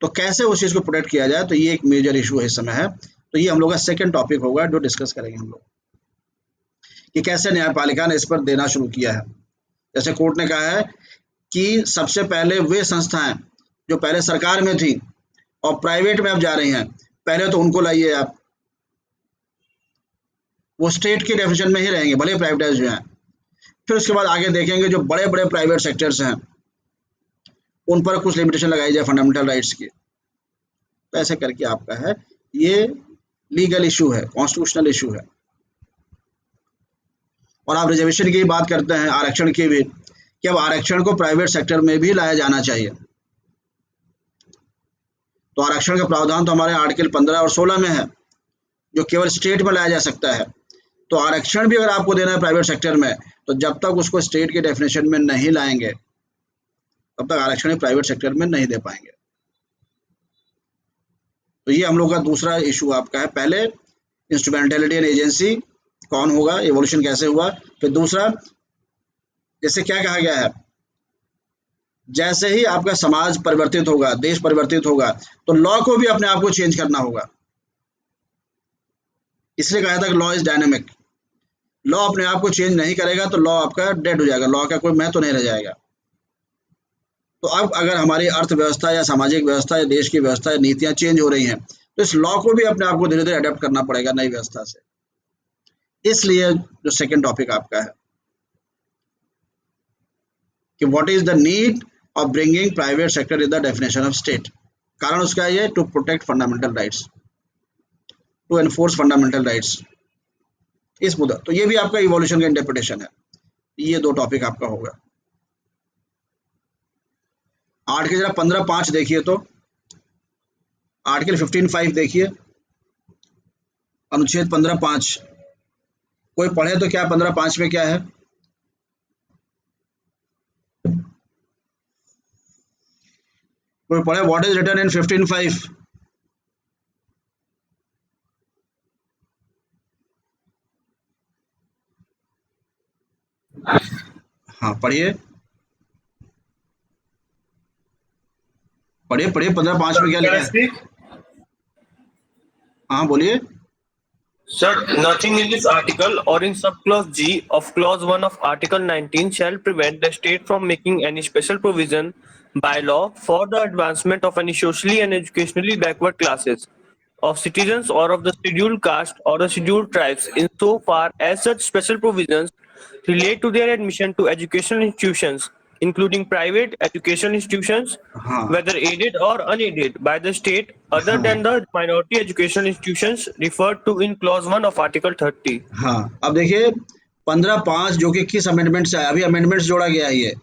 तो कैसे उस चीज को प्रोटेक्ट किया जाए, तो ये एक मेजर इशू है इस समय है। तो ये हम लोग का सेकंड टॉपिक होगा जो डिस्कस करेंगे हम लोग, कि कैसे न्यायपालिका ने इस पर देना शुरू किया है। जैसे कोर्ट ने कहा है कि सबसे पहले वे संस्थाएं जो पहले सरकार में थी और प्राइवेट में अब जा रही हैं, पहले तो उनको लाइए आप, वो स्टेट की डेफिनेशन में ही रहेंगे भले प्राइवेटाइज हुए हैं। फिर उसके बाद आगे देखेंगे जो बड़े बड़े प्राइवेट सेक्टर्स हैं उन पर कुछ लिमिटेशन लगाई जाए फंडामेंटल राइट्स की। तो ऐसे करके आपका है ये लीगल इशू है, कॉन्स्टिट्यूशनल इशू है। और आप रिजर्वेशन की बात करते हैं, आरक्षण की भी, कि अब आरक्षण को प्राइवेट सेक्टर में भी लाया जाना चाहिए। तो आरक्षण का प्रावधान तो हमारे आर्टिकल 15 और 16 में है, जो केवल स्टेट में लाया जा सकता है। तो आरक्षण भी अगर आपको देना है प्राइवेट सेक्टर में, तो जब तक उसको स्टेट के डेफिनेशन में नहीं लाएंगे तब तक आरक्षण प्राइवेट सेक्टर में नहीं दे पाएंगे। तो ये हम लोग का दूसरा इशू आपका है। पहले इंस्ट्रूमेंटेलिटी एंड एजेंसी कौन होगा, एवोल्यूशन कैसे हुआ। फिर दूसरा, जैसे क्या कहा गया है, जैसे ही आपका समाज परिवर्तित होगा, देश परिवर्तित होगा, तो लॉ को भी अपने आप को चेंज करना होगा। इसलिए कहा था कि लॉ इज डायनेमिक। लॉ अपने आप को चेंज नहीं करेगा तो लॉ आपका डेड हो जाएगा, लॉ का कोई महत्व तो नहीं रह जाएगा। तो अब अगर हमारी अर्थव्यवस्था या सामाजिक व्यवस्था या देश की व्यवस्था या नीतियां चेंज हो रही हैं, तो इस लॉ को भी अपने आप को धीरे धीरे अडेप्ट करना पड़ेगा नई व्यवस्था से। इसलिए जो सेकंड टॉपिक आपका है कि what is the need of bringing private sector in the definition of state. कारण उसका ये to protect fundamental rights, to enforce fundamental rights, इस मुद्दा। तो ये भी आपका इवोल्यूशन का इंटरप्रिटेशन है। ये दो टॉपिक आपका होगा। आर्टिकल जरा 15(5) देखिए, तो आर्टिकल 15(5) देखिए, अनुच्छेद 15(5). कोई पढ़े तो क्या 15(5) में क्या है? कोई पढ़े व्हाट इज रिटन इन 15(5)? हाँ पढ़िए, पढ़िए पढ़िए 15(5) में क्या Can लिखा I है? speak? हाँ बोलिए। Sir, nothing in this article or in subclause G of clause 1 of Article 19 shall prevent the state from making any special provision by law for the advancement of any socially and educationally backward classes of citizens or of the scheduled caste or the scheduled tribes insofar as such special provisions relate to their admission to educational institutions, including private education institutions, हाँ whether aided or unaided by the state, other हाँ than the minority educational institutions referred to in clause 1 of Article 30. हाँ। अब देखिए 15(5) जो कि किस अमेंडमेंट से आया, अभी अमेंडमेंट जोड़ा गया है। ये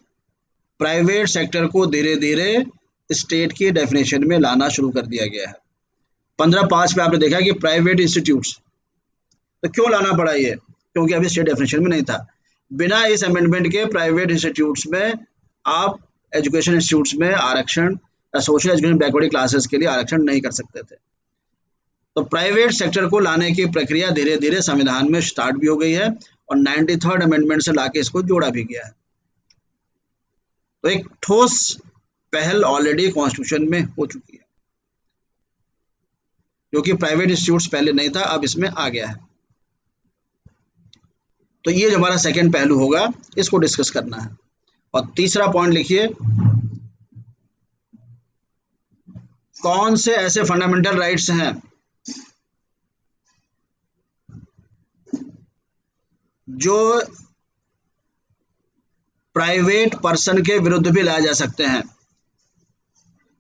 प्राइवेट सेक्टर को धीरे धीरे स्टेट की डेफिनेशन में लाना शुरू कर दिया गया है। 15(5) पे आपने देखा कि प्राइवेट इंस्टीट्यूट्स, तो क्यों लाना पड़ा ये? क्योंकि अभी स्टेट डेफिनेशन में नहीं था। बिना इस अमेंडमेंट के प्राइवेट इंस्टीट्यूट्स में आप एजुकेशन इंस्टीट्यूट्स में आरक्षण या सोशल एजुकेशन बैकवर्ड क्लासेस के लिए आरक्षण नहीं कर सकते थे। तो प्राइवेट सेक्टर को लाने की प्रक्रिया धीरे धीरे संविधान में स्टार्ट भी हो गई है और 93rd अमेंडमेंट से लाके इसको जोड़ा भी गया है। तो एक ठोस पहल ऑलरेडी कॉन्स्टिट्यूशन में हो चुकी है, क्योंकि प्राइवेट इंस्टीट्यूट्स पहले नहीं था, अब इसमें आ गया है। तो ये जो हमारा सेकंड पहलू होगा, इसको डिस्कस करना है। और तीसरा पॉइंट लिखिए, कौन से ऐसे फंडामेंटल राइट्स हैं जो प्राइवेट पर्सन के विरुद्ध भी लाए जा सकते हैं।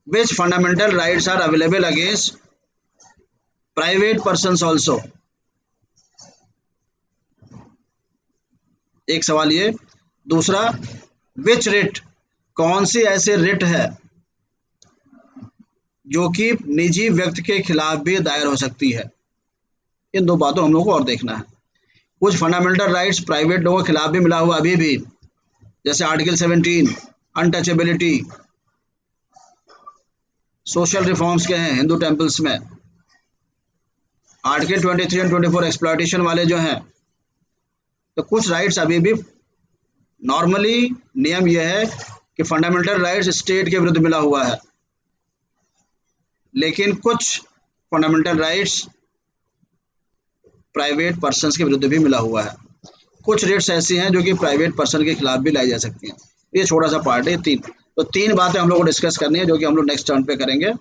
Which fundamental rights are available against private person also. एक सवाल ये। दूसरा, विच रिट, कौन सी ऐसे रिट है जो कि निजी व्यक्ति के खिलाफ भी दायर हो सकती है। इन दो बातों हम लोग को और देखना है। कुछ फंडामेंटल राइट्स प्राइवेट लोगों के खिलाफ भी मिला हुआ अभी भी, जैसे आर्टिकल 17 अनटचेबिलिटी, सोशल रिफॉर्म्स के हैं हिंदू टेम्पल्स में। आर्टिकल 23 और 24 एक्सप्लॉयटेशन वाले जो हैं। तो कुछ राइट्स अभी भी, नॉर्मली नियम यह है कि फंडामेंटल राइट्स स्टेट के विरुद्ध मिला हुआ है, लेकिन कुछ फंडामेंटल राइट्स प्राइवेट पर्सन्स के विरुद्ध भी मिला हुआ है। कुछ रेट्स ऐसी हैं जो कि प्राइवेट पर्सन के खिलाफ भी लाई जा सकती हैं। ये छोटा सा पार्ट है, तीन। तो तीन बातें हम लोग को डिस्कस करनी है, जो कि हम लोग नेक्स्ट टर्न पे करेंगे।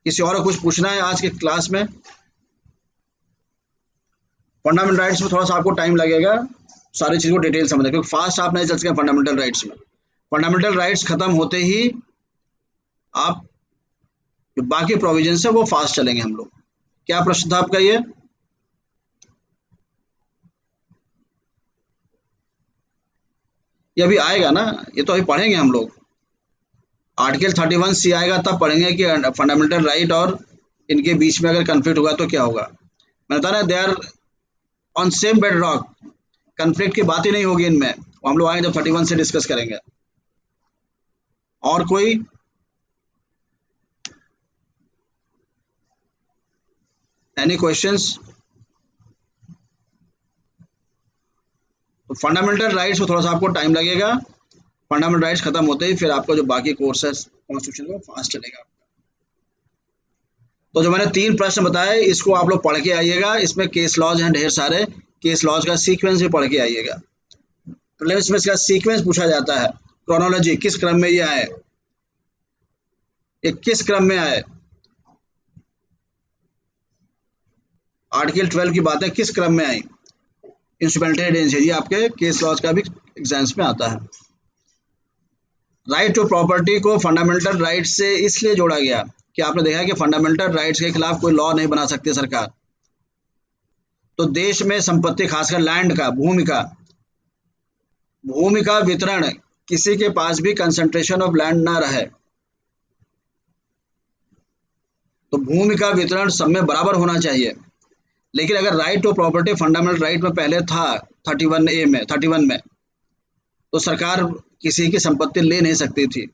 किसी और को कुछ पूछना है आज के क्लास में? फंडामेंटल राइट्स में थोड़ा सा आपको टाइम लगेगा सारी चीज़ को डिटेल समझने, क्योंकि फास्ट आप नहीं चल सकें फंडामेंटल राइट्स में। फंडामेंटल राइट्स खत्म होते ही आप जो बाकी प्रोविजन है वो फास्ट चलेंगे हम लोग। क्या प्रश्न था आपका ये? अभी आएगा ना, ये तो अभी पढ़ेंगे हम लोग। आर्टिकल 31C आएगा तब पढ़ेंगे कि फंडामेंटल राइट और इनके बीच में अगर कन्फ्लिक्ट होगा तो क्या होगा। मैंने बताया ना, they are on same bedrock, conflict की बात ही नहीं होगी इनमें। हम लोग आएंगे जब 31 से डिस्कस करेंगे। और कोई? Any questions? तो फंडामेंटल राइट्स में थोड़ा सा आपको टाइम लगेगा। फंडामेंटल राइट्स खत्म होते ही फिर आपका जो बाकी कोर्स है कॉन्स्टिट्यूशन का फास्ट चलेगा। तो जो मैंने तीन प्रश्न बताए, इसको आप लोग पढ़ के आइएगा। इसमें केस लॉज हैं ढेर सारे, केस लॉज का सीक्वेंस भी पढ़ के आइएगा। प्रीलिम्स में इसका सीक्वेंस पूछा जाता है, क्रोनोलॉजी, किस क्रम में ये आए, ये किस क्रम में आए। आर्टिकल 12 की बातें किस क्रम में आई, इंस्ट्रूमेंटेड, ये आपके केस लॉज का भी एग्जाम्स में आता है। राइट टू प्रॉपर्टी को फंडामेंटल राइट से इसलिए जोड़ा गया कि आपने देखा कि फंडामेंटल राइट्स के खिलाफ कोई लॉ नहीं बना सकती सरकार। तो देश में संपत्ति, खासकर लैंड का, भूमि का वितरण, किसी के पास भी कंसंट्रेशन ऑफ लैंड ना रहे। तो भूमि का वितरण सब में बराबर होना चाहिए। लेकिन अगर right to property fundamental right में पहले था 31 में, तो सरकार किसी की संपत्ति ले नहीं सकती थी।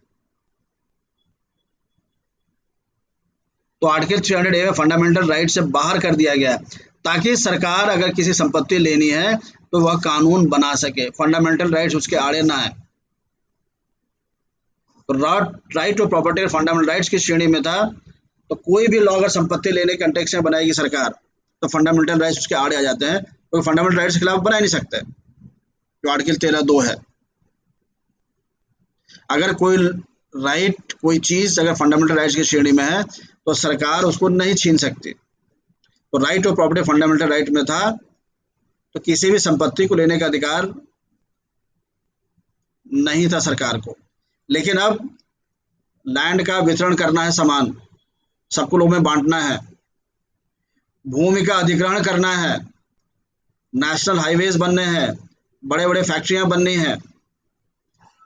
तो आर्टिकल 300A में फंडामेंटल राइट से बाहर कर दिया गया, ताकि सरकार अगर किसी संपत्ति लेनी है तो वह कानून बना सके, फंडामेंटल राइट्स उसके आड़े ना है। तो right to property fundamental rights की श्रेणी में था। तो कोई भी लॉ अगर संपत्ति लेने के कंटेक्स्ट में बनाएगी सरकार, तो फंडामेंटल राइट्स उसके आड़े आ जाते हैं, तो फंडामेंटल राइट्स के खिलाफ बना ही नहीं सकते, जो आर्टिकल 13(2) है। अगर कोई चीज अगर फंडामेंटल राइट्स की श्रेणी में है तो सरकार उसको नहीं छीन सकती। तो right to property fundamental right में था, तो किसी भी संपत्ति को लेने का अधिकार नहीं था सरकार को। लेकिन अब लैंड का वितरण करना है, समान सबको लोगों में बांटना है, भूमि का अधिग्रहण करना है, नेशनल हाईवेज बनने हैं, बड़े बड़े फैक्ट्रियां बननी हैं।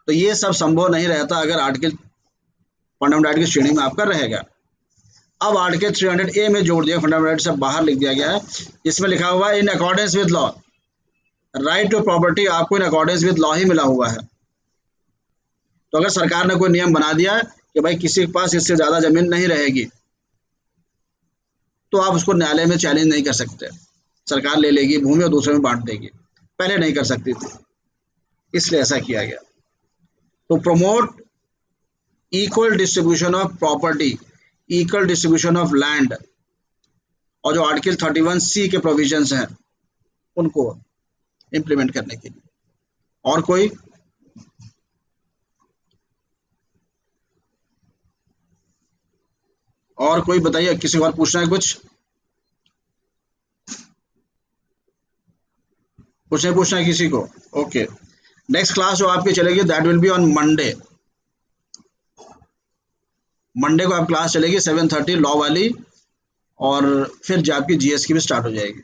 तो ये सब संभव नहीं रहता अगर आर्टिकल फंडामेंटल राइट की श्रेणी में आपका रहेगा। अब आर्टिकल 300A में जोड़ दिया, फंडामेंटल राइट से बाहर लिख दिया गया है, इसमें लिखा हुआ है in accordance with law, right to property आपको इन अकॉर्डेंस विद लॉ ही मिला हुआ है। तो अगर सरकार ने कोई नियम बना दिया कि भाई किसी के पास इससे ज्यादा जमीन नहीं रहेगी, तो आप उसको न्यायालय में चैलेंज नहीं कर सकते, सरकार ले लेगी भूमि और दूसरे में बांट देगी, पहले नहीं कर सकती थी, इसलिए ऐसा किया गया। तो promote equal distribution of property, equal distribution of land, और जो आर्टिकल 31C के प्रोविजंस हैं उनको इम्प्लीमेंट करने के लिए। और कोई बताइए, किसी को और पूछना है कुछ? कुछ नहीं पूछना है किसी को? ओके, नेक्स्ट क्लास जो आपकी चलेगी that will be on Monday. Monday को आप क्लास चलेगी 7:30 लॉ वाली, और फिर जो आपकी जीएस की भी स्टार्ट हो जाएगी।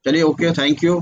चलिए, ओके, थैंक यू।